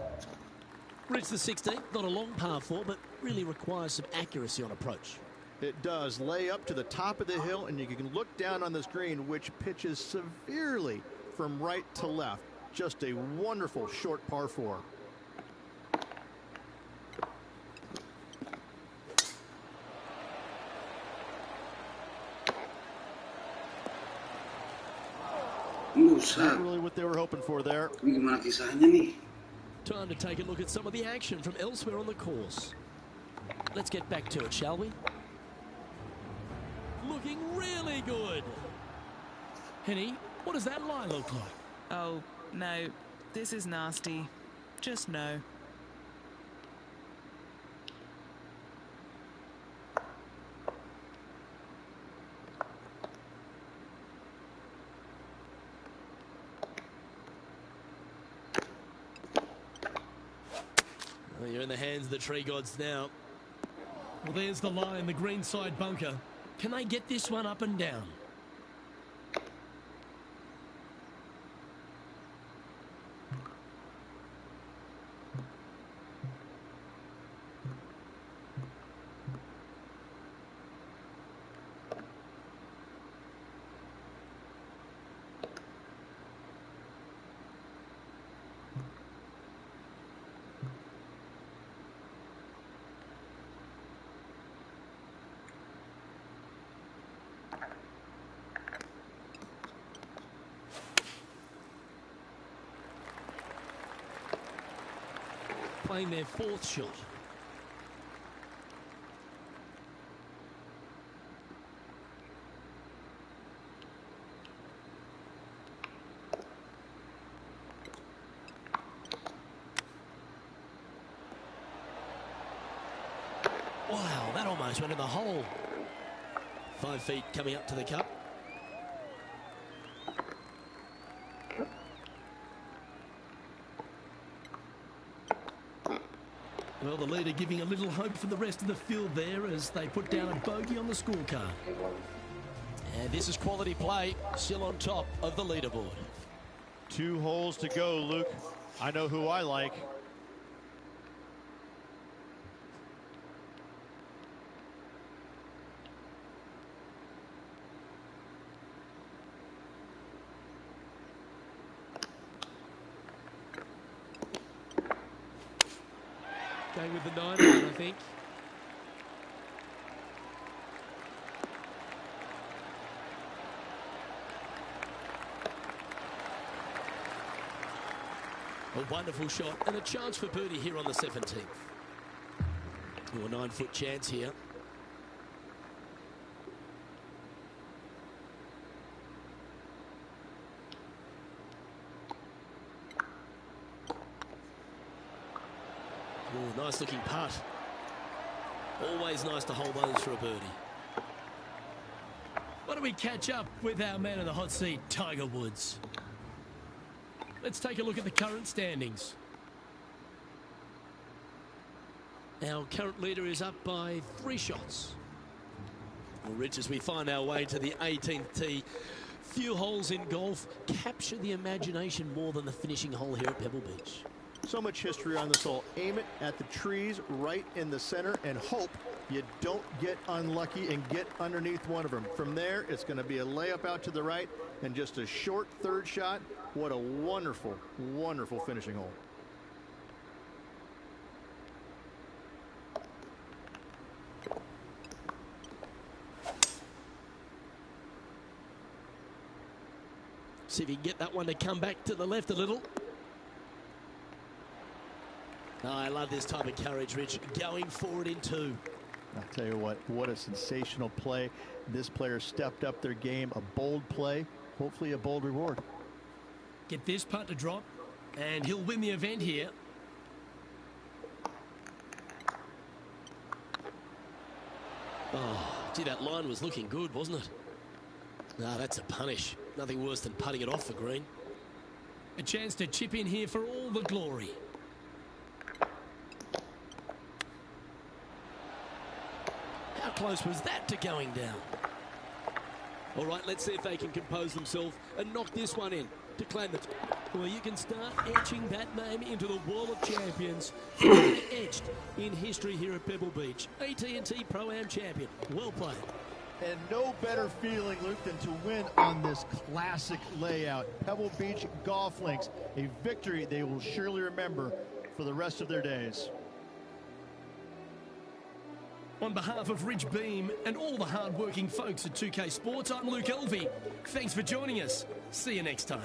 Speaker 2: Reach the 16th, not a long par 4, but really requires some accuracy on approach.
Speaker 1: It does. Lay up to the top of the hill, and you can look down on this green, which pitches severely from right to left. Just a wonderful short par 4. Not really what they were hoping for there.
Speaker 4: Gimana kisahnya nih?
Speaker 2: Time to take a look at some of the action from elsewhere on the course. Let's get back to it, shall we? Looking really good. Henny, what does that lie look like?
Speaker 3: Oh, no. This is nasty. Just no.
Speaker 2: Well, you're in the hands of the tree gods now. Well, there's the lie in the green side bunker. Can they get this one up and down? Playing their 4th shot. Wow, that almost went in the hole. 5 feet coming up to the cup. Well, the leader giving a little hope for the rest of the field there as they put down a bogey on the scorecard. And this is quality play, still on top of the leaderboard.
Speaker 1: 2 holes to go, Luke. I know who I like.
Speaker 2: Going with the 9 iron, I think. A wonderful shot and a chance for birdie here on the 17th. Oh, a 9-foot chance here. Oh, nice looking putt. Always nice to hold those for a birdie. Why don't we catch up with our man in the hot seat, Tiger Woods? Let's take a look at the current standings. Our current leader is up by 3 shots. Well, Rich, as we find our way to the 18th tee, few holes in golf capture the imagination more than the finishing hole here at Pebble Beach.
Speaker 1: So much history on this hole. Aim it at the trees right in the center and hope you don't get unlucky and get underneath one of them. From there, it's going to be a layup out to the right and just a short third shot. What a wonderful, wonderful finishing hole.
Speaker 2: See if you can get that one to come back to the left a little. Oh, I love this type of courage, Rich. Going forward in 2.
Speaker 1: I'll tell you what a sensational play. This player stepped up their game. A bold play, hopefully a bold reward.
Speaker 2: Get this putt to drop, and he'll win the event here. Oh, gee, that line was looking good, wasn't it? No, that's a punish. Nothing worse than putting it off for green. A chance to chip in here for all the glory. How close was that to going down? All right, let's see if they can compose themselves and knock this one in to claim the... Well, you can start etching that name into the wall of champions. Etched in history here at Pebble Beach. AT&T Pro-Am champion. Well played.
Speaker 1: And no better feeling, Luke, than to win on this classic layout. Pebble Beach Golf Links, a victory they will surely remember for the rest of their days.
Speaker 2: On behalf of Rich Beam and all the hard-working folks at 2K Sports, I'm Luke Elvey. Thanks for joining us. See you next time.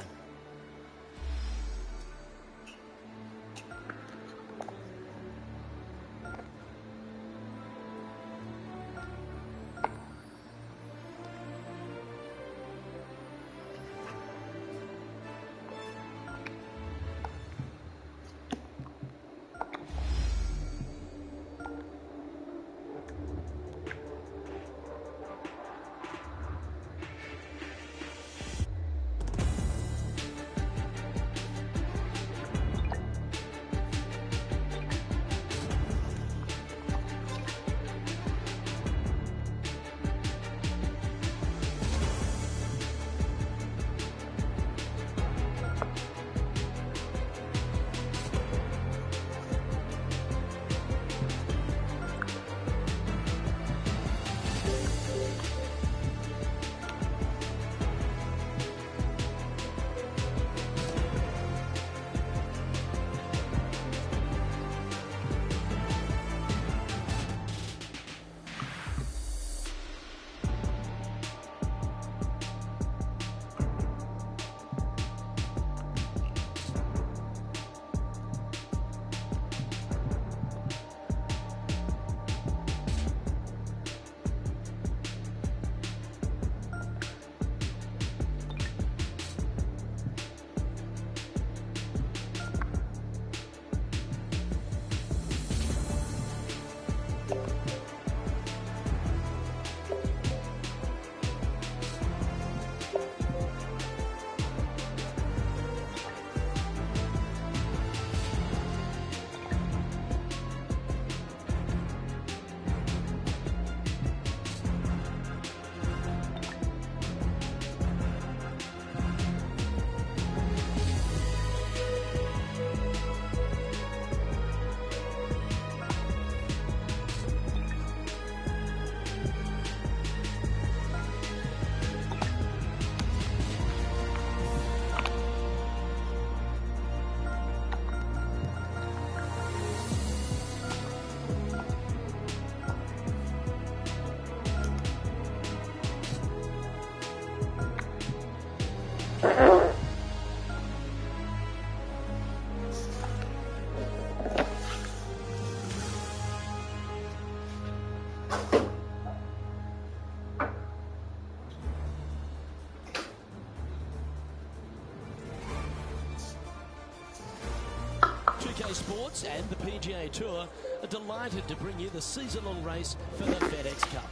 Speaker 2: UK Sports and the PGA Tour are delighted to bring you the season-long race for the FedEx Cup.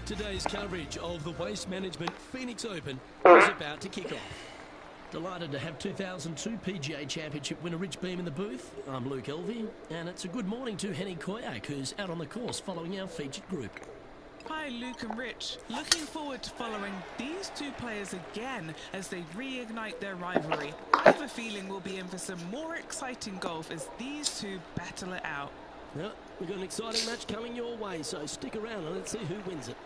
Speaker 2: Today's coverage of the Waste Management Phoenix Open is about to kick off. Delighted to have 2002 PGA Championship winner Rich Beem in the booth. I'm Luke Elvey, and it's a good morning to Henny Koyak, who's out on the course following our featured group.
Speaker 3: Hi, Luke and Rich. Looking forward to following these two players again as they reignite their rivalry. I have a feeling we'll be in for some more exciting golf as these two battle it out.
Speaker 2: Yeah, we've got an exciting match coming your way, so stick around and let's see who wins it.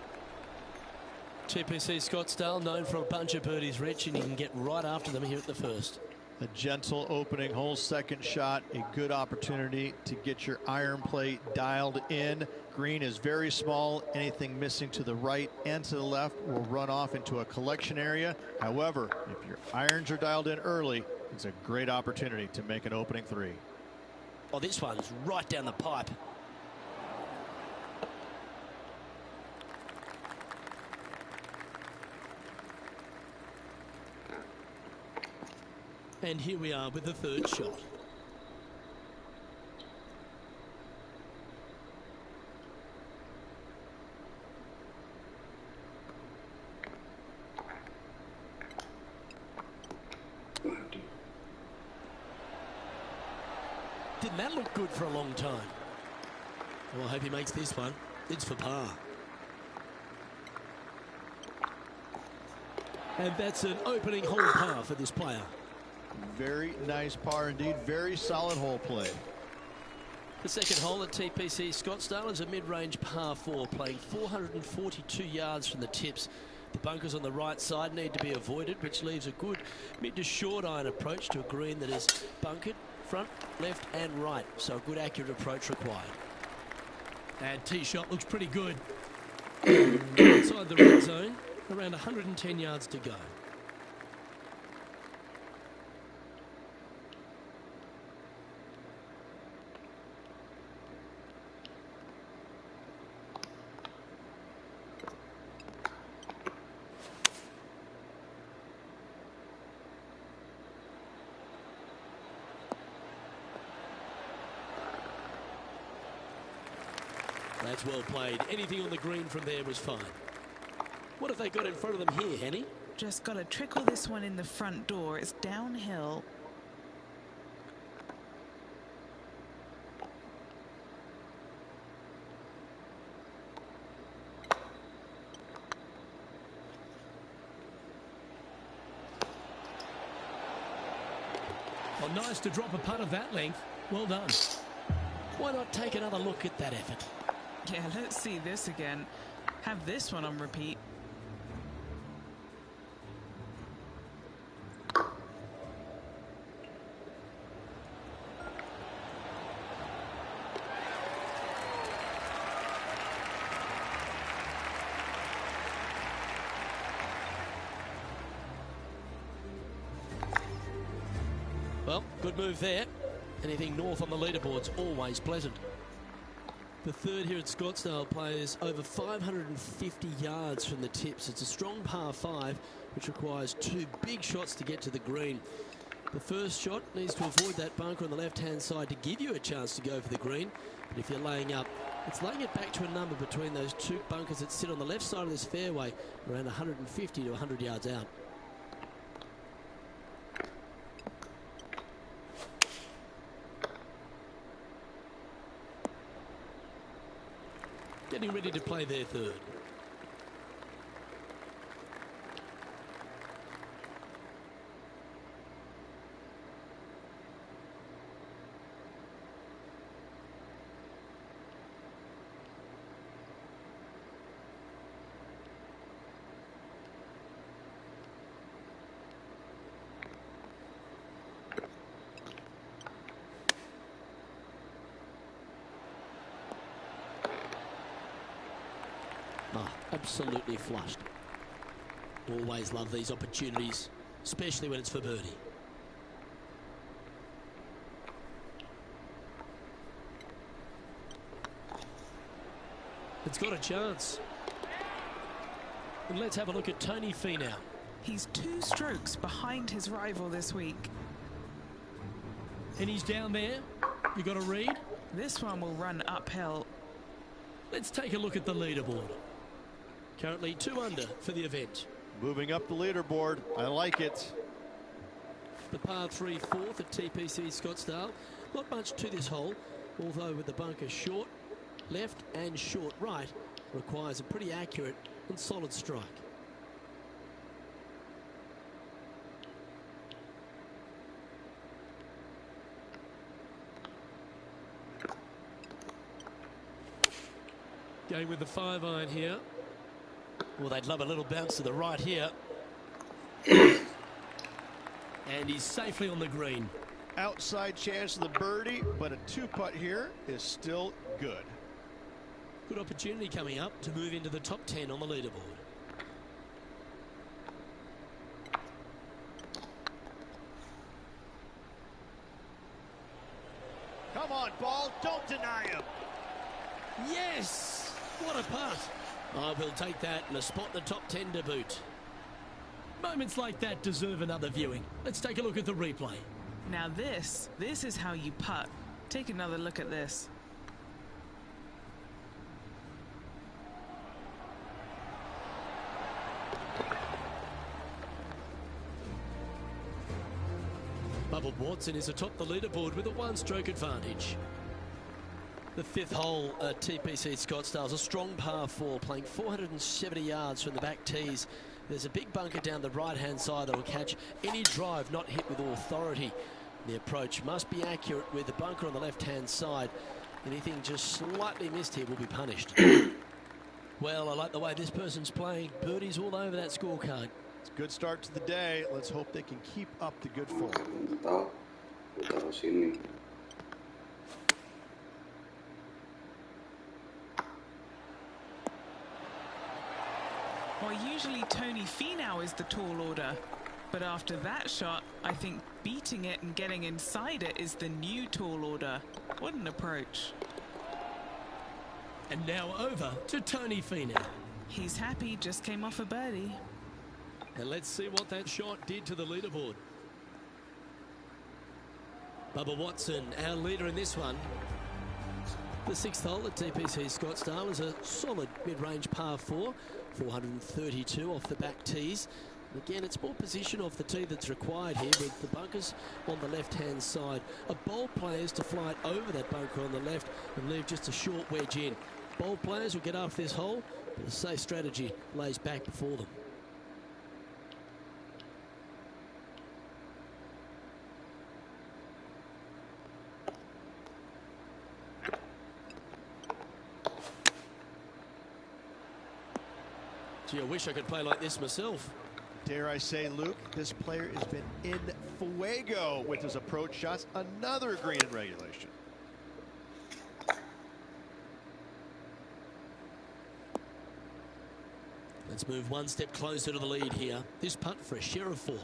Speaker 2: TPC Scottsdale, known for a bunch of birdies, Rich, and you can get right after them here at the first.
Speaker 1: A gentle opening hole, second shot, a good opportunity to get your iron play dialed in. Green is very small. Anything missing to the right and to the left will run off into a collection area. However, if your irons are dialed in early, it's a great opportunity to make an opening three.
Speaker 2: Oh, this one's right down the pipe. And here we are with the third shot. Didn't that look good for a long time? Well, I hope he makes this one. It's for par. And that's an opening hole par for this player.
Speaker 1: Very nice par indeed. Very solid hole play.
Speaker 2: The second hole at TPC Scottsdale is a mid-range par 4, playing 442 yards from the tips. The bunkers on the right side need to be avoided, which leaves a good mid to short iron approach to a green that is bunkered front, left and right. So a good accurate approach required. And tee shot looks pretty good. Inside the red zone, around 110 yards to go. That's well played. Anything on the green from there was fine. What have they got in front of them here, Henny?
Speaker 3: Just got to trickle this one in the front door. It's downhill.
Speaker 2: Well, nice to drop a putt of that length. Well done. Why not take another look at that effort?
Speaker 3: Yeah, let's see this again. Have this one on repeat.
Speaker 2: Well, good move there. Anything north on the leaderboard's always pleasant. The third here at Scottsdale plays over 550 yards from the tips. It's a strong par 5, which requires 2 big shots to get to the green. The first shot needs to avoid that bunker on the left-hand side to give you a chance to go for the green. But if you're laying up, it's laying it back to a number between those 2 bunkers that sit on the left side of this fairway, around 150 to 100 yards out. Getting ready to play their third. Oh, absolutely flushed. Always love these opportunities, especially when it's for birdie. It's got a chance. And let's have a look at Tony Finau.
Speaker 3: He's 2 strokes behind his rival this week.
Speaker 2: And he's down there. You got a read?
Speaker 3: This one will run uphill.
Speaker 2: Let's take a look at the leaderboard. Currently 2 under for the event.
Speaker 1: Moving up the leaderboard. I like it.
Speaker 2: The par 3 fourth at TPC Scottsdale. Not much to this hole, although with the bunker short left and short right, requires a pretty accurate and solid strike. Going with the 5-iron here. Well, they'd love a little bounce to the right here. And he's safely on the green.
Speaker 1: Outside chance of the birdie, but a 2-putt here is still good.
Speaker 2: Good opportunity coming up to move into the top 10 on the leaderboard.
Speaker 1: Come on, ball. Don't deny him.
Speaker 2: Yes! What a putt. I will take that and a spot in the top 10 to boot. Moments like that deserve another viewing. Let's take a look at the replay.
Speaker 3: Now this is how you putt. Take another look at this.
Speaker 2: Bubba Watson is atop the leaderboard with a 1-stroke advantage. The 5th hole at TPC Scottsdale is a strong par 4, playing 470 yards from the back tees. There's a big bunker down the right-hand side that will catch any drive not hit with authority. The approach must be accurate with the bunker on the left-hand side. Anything just slightly missed here will be punished. Well, I like the way this person's playing. Birdies all over that scorecard.
Speaker 1: It's a good start to the day. Let's hope they can keep up the good form.
Speaker 4: Tahu, taruh sini.
Speaker 3: Well, usually Tony Finau is the tall order, but after that shot, I think beating it and getting inside it is the new tall order. What an approach.
Speaker 2: And now over to Tony Finau.
Speaker 3: He's happy, just came off a birdie.
Speaker 2: And let's see what that shot did to the leaderboard. Bubba Watson, our leader in this one. The 6th hole at TPC Scottsdale is a solid mid-range par 4, 432 off the back tees. Again, it's more position off the tee that's required here with the bunkers on the left-hand side. A bold player is to fly it over that bunker on the left and leave just a short wedge in. Bold players will get after this hole, but a safe strategy lays back before them. Gee, I wish I could play like this myself.
Speaker 1: Dare I say, Luke, this player has been in fuego with his approach shots. Another green in regulation.
Speaker 2: Let's move one step closer to the lead here. This putt for a share of 4th.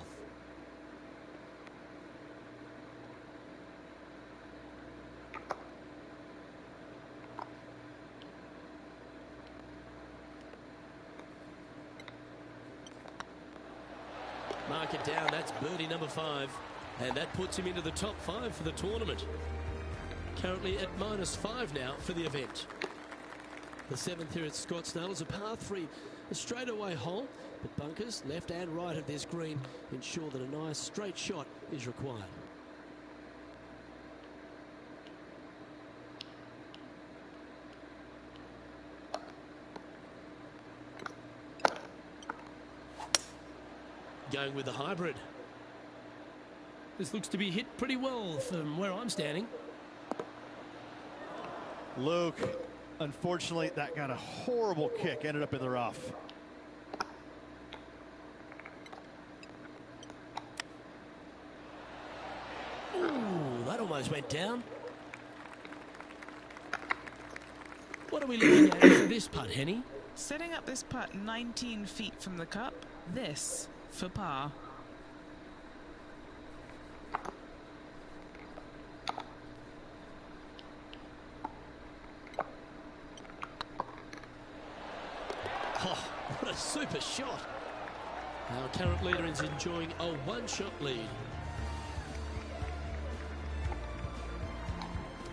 Speaker 2: Mark it down. That's birdie number 5. And that puts him into the top 5 for the tournament. Currently at -5 now for the event. The 7th here at Scottsdale is a par 3, a straightaway hole, but bunkers left and right of this green ensure that a nice straight shot is required. Going with the hybrid. This looks to be hit pretty well from where I'm standing.
Speaker 1: Luke, unfortunately, that got a horrible kick. Ended up in the rough.
Speaker 2: Ooh, that almost went down. What are we looking at for this putt, Henny?
Speaker 3: Setting up this putt 19 feet from the cup. This for par.
Speaker 2: Oh, what a super shot. Our current leader is enjoying a 1-shot lead.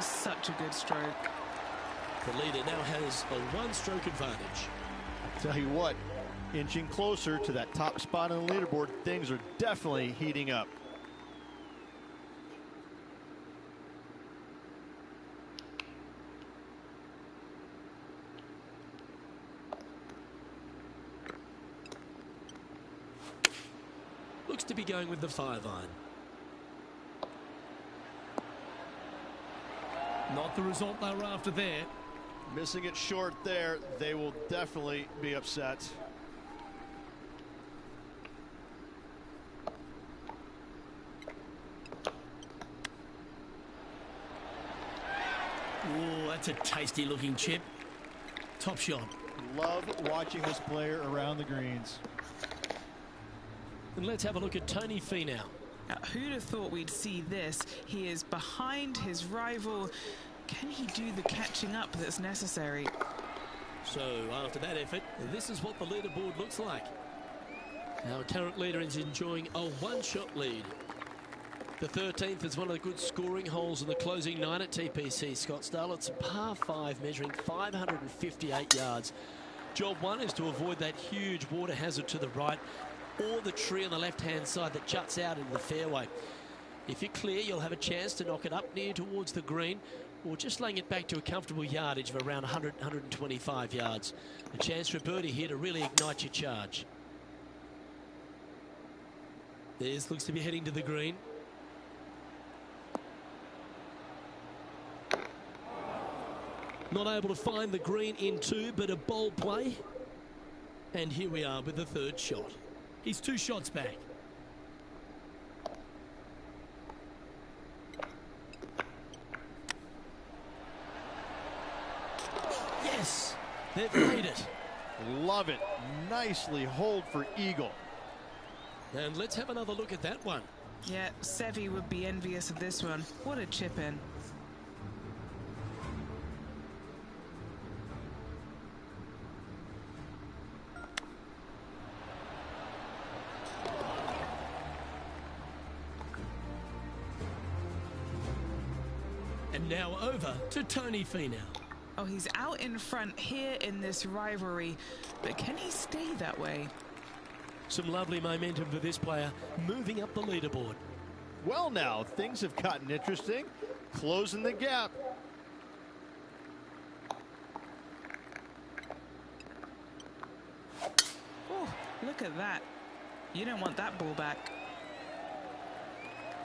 Speaker 3: was such a good stroke.
Speaker 2: The leader now has a one-stroke advantage.
Speaker 1: Tell you what, inching closer to that top spot on the leaderboard, things are definitely heating up.
Speaker 2: Looks to be going with the 5-iron. Not the result they were after there.
Speaker 1: Missing it short there, they will definitely be upset.
Speaker 2: Oh, that's a tasty looking chip. Top shot.
Speaker 1: Love watching this player around the greens.
Speaker 2: And let's have a look at Tony Finau.
Speaker 3: Now, who'd have thought we'd see this? He is behind his rival. Can he do the catching up that's necessary?
Speaker 2: So after that effort, this is what the leaderboard looks like. Our current leader is enjoying a one-shot lead. The 13th is one of the good scoring holes in the closing 9 at TPC Scottsdale. It's a par 5 measuring 558 yards. Job 1 is to avoid that huge water hazard to the right or the tree on the left-hand side that juts out into the fairway. If you're clear, you'll have a chance to knock it up near towards the green or just laying it back to a comfortable yardage of around 100, 125 yards. A chance for a birdie here to really ignite your charge. This looks to be heading to the green. Not able to find the green in two, but a bold play. And here we are with the third shot. He's 2 shots back. Yes, they've made it.
Speaker 1: Love it. Nicely holed for eagle.
Speaker 2: And let's have another look at that one.
Speaker 3: Yeah, Seve would be envious of this one. What a chip in.
Speaker 2: And now over to Tony Finau.
Speaker 3: Oh, he's out in front here in this rivalry, but can he stay that way?
Speaker 2: Some lovely momentum for this player, moving up the leaderboard.
Speaker 1: Well, now things have gotten interesting. Closing the gap.
Speaker 3: Oh, look at that. You don't want that ball back.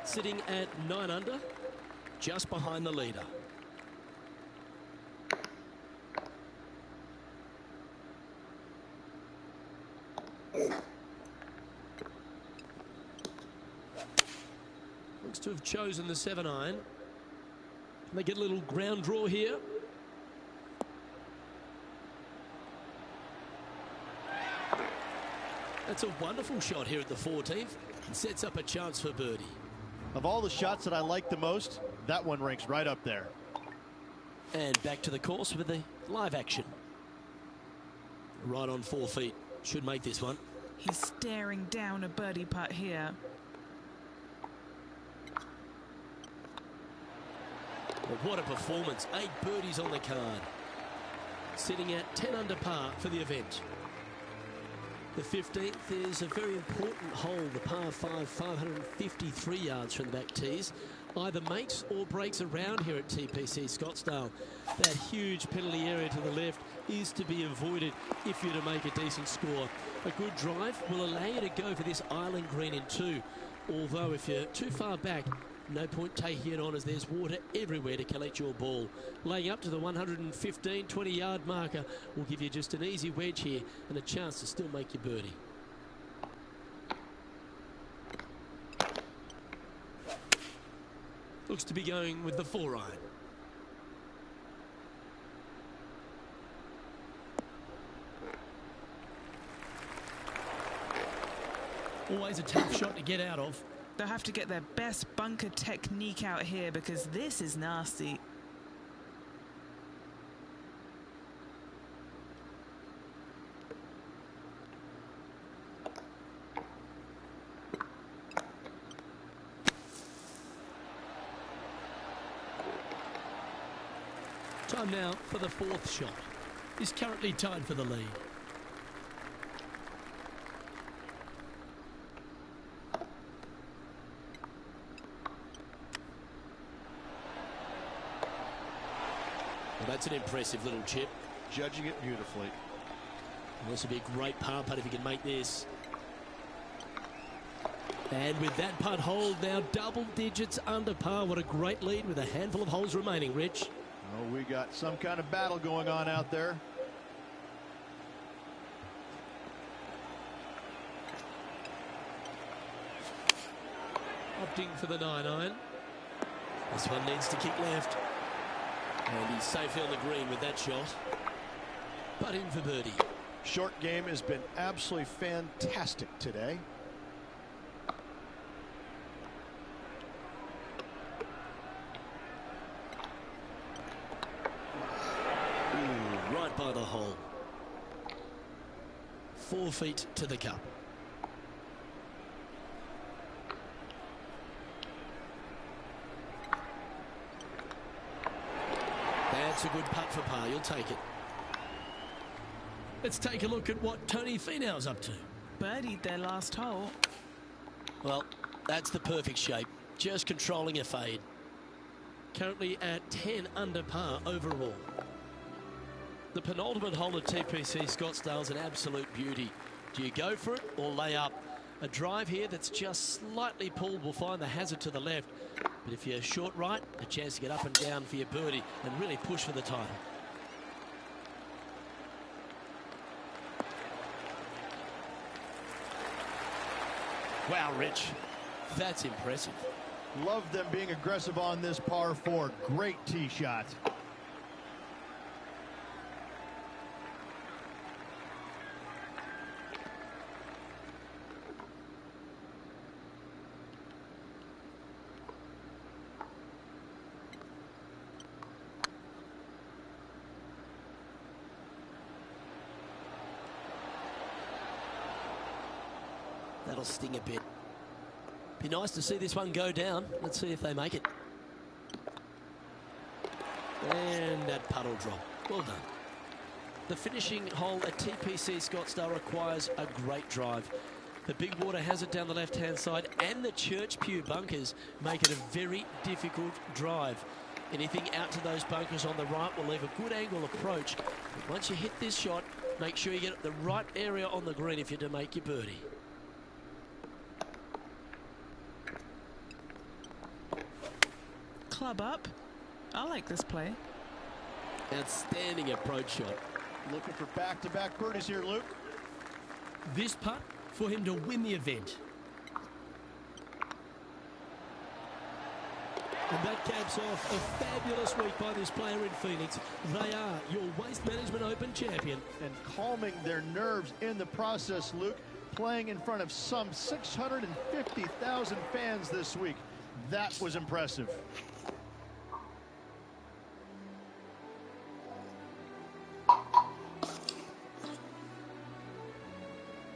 Speaker 2: Sitting at 9 under, just behind the leader. Looks to have chosen the 7-iron. Can they get a little ground draw here? That's a wonderful shot here at the 14th. And sets up a chance for birdie.
Speaker 1: Of all the shots that I like the most, that one ranks right up there.
Speaker 2: And back to the course with the live action. Right on 4 feet. Should make this one.
Speaker 3: He's staring down a birdie putt here.
Speaker 2: But what a performance. 8 birdies on the card. Sitting at 10 under par for the event. The 15th is a very important hole, the par 5, 553 yards from the back tees. Either makes or breaks around here at TPC Scottsdale. That huge penalty area to the left is to be avoided if you're to make a decent score. A good drive will allow you to go for this island green in 2. Although if you're too far back, no point taking it on as there's water everywhere to collect your ball. Laying up to the 115, 20-yard marker will give you just an easy wedge here and a chance to still make your birdie. Looks to be going with the 4-iron. Always a tough shot to get out of.
Speaker 3: They'll have to get their best bunker technique out here because this is nasty.
Speaker 2: time now for the fourth shot. He's currently tied for the lead. Well, that's an impressive little chip.
Speaker 1: Judging it beautifully.
Speaker 2: This will be a great par putt if he can make this. And with that putt hold now double digits under par. What a great lead with a handful of holes remaining, Rich.
Speaker 1: Oh, we got some kind of battle going on out there.
Speaker 2: Opting for the 9-iron. This one needs to kick left. And he's safely on the green with that shot. But in for birdie.
Speaker 1: Short game has been absolutely fantastic today.
Speaker 2: Ooh, right by the hole. 4 feet to the cup. That's a good putt for par. You'll take it. Let's take a look at what Tony Finau's up to.
Speaker 3: Birdied their last hole.
Speaker 2: Well, that's the perfect shape. Just controlling a fade. Currently at 10 under par overall. The penultimate hole at TPC Scottsdale's an absolute beauty. Do you go for it or lay up? A drive here that's just slightly pulled will find the hazard to the left. But if you're short right, a chance to get up and down for your birdie and really push for the title. Wow, Rich, that's impressive.
Speaker 1: Love them being aggressive on this par 4. Great tee shot.
Speaker 2: That'll sting a bit. Be nice to see this one go down. Let's see if they make it. And that puddle drop. Well done. The finishing hole at TPC Scottsdale requires a great drive. The big water hazard down the left-hand side and the Church Pew bunkers make it a very difficult drive. Anything out to those bunkers on the right will leave a good angle approach. But once you hit this shot, make sure you get the right area on the green if you're to make your birdie.
Speaker 3: Club up. I like this play.
Speaker 2: Outstanding approach shot.
Speaker 1: Looking for back-to-back birdies here, Luke.
Speaker 2: This putt for him to win the event. And that caps off a fabulous week by this player in Phoenix. They are your Waste Management Open champion.
Speaker 1: And calming their nerves in the process, Luke. Playing in front of some 650,000 fans this week. That was impressive.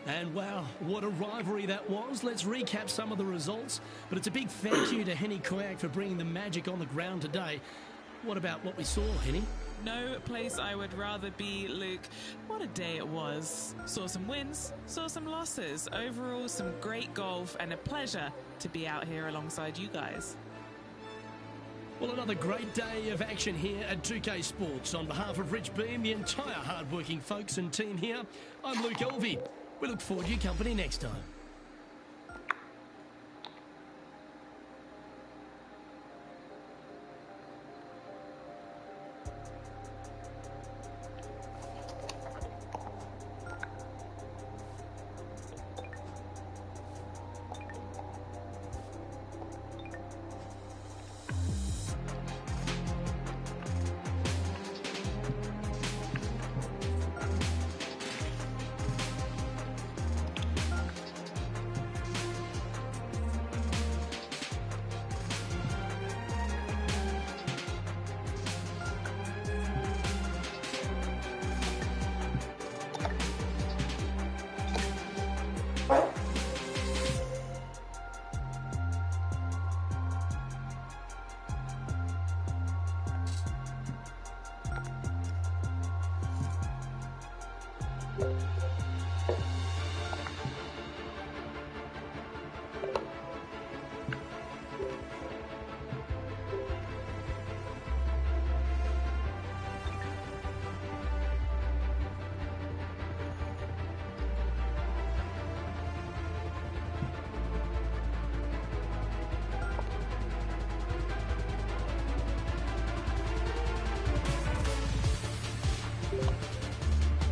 Speaker 2: And wow, what a rivalry that was. Let's recap some of the results. But it's a big thank you to Henny Koyak for bringing the magic on the ground today. What about what we saw, Henny?
Speaker 3: No place I would rather be, Luke. What a day it was. Saw some wins, saw some losses. Overall, some great golf and a pleasure to be out here alongside you guys.
Speaker 2: Well, another great day of action here at 2K Sports. On behalf of Rich Beam, the entire hard-working folks and team here, I'm Luke Elvey. We look forward to your company next time.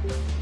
Speaker 3: Bye.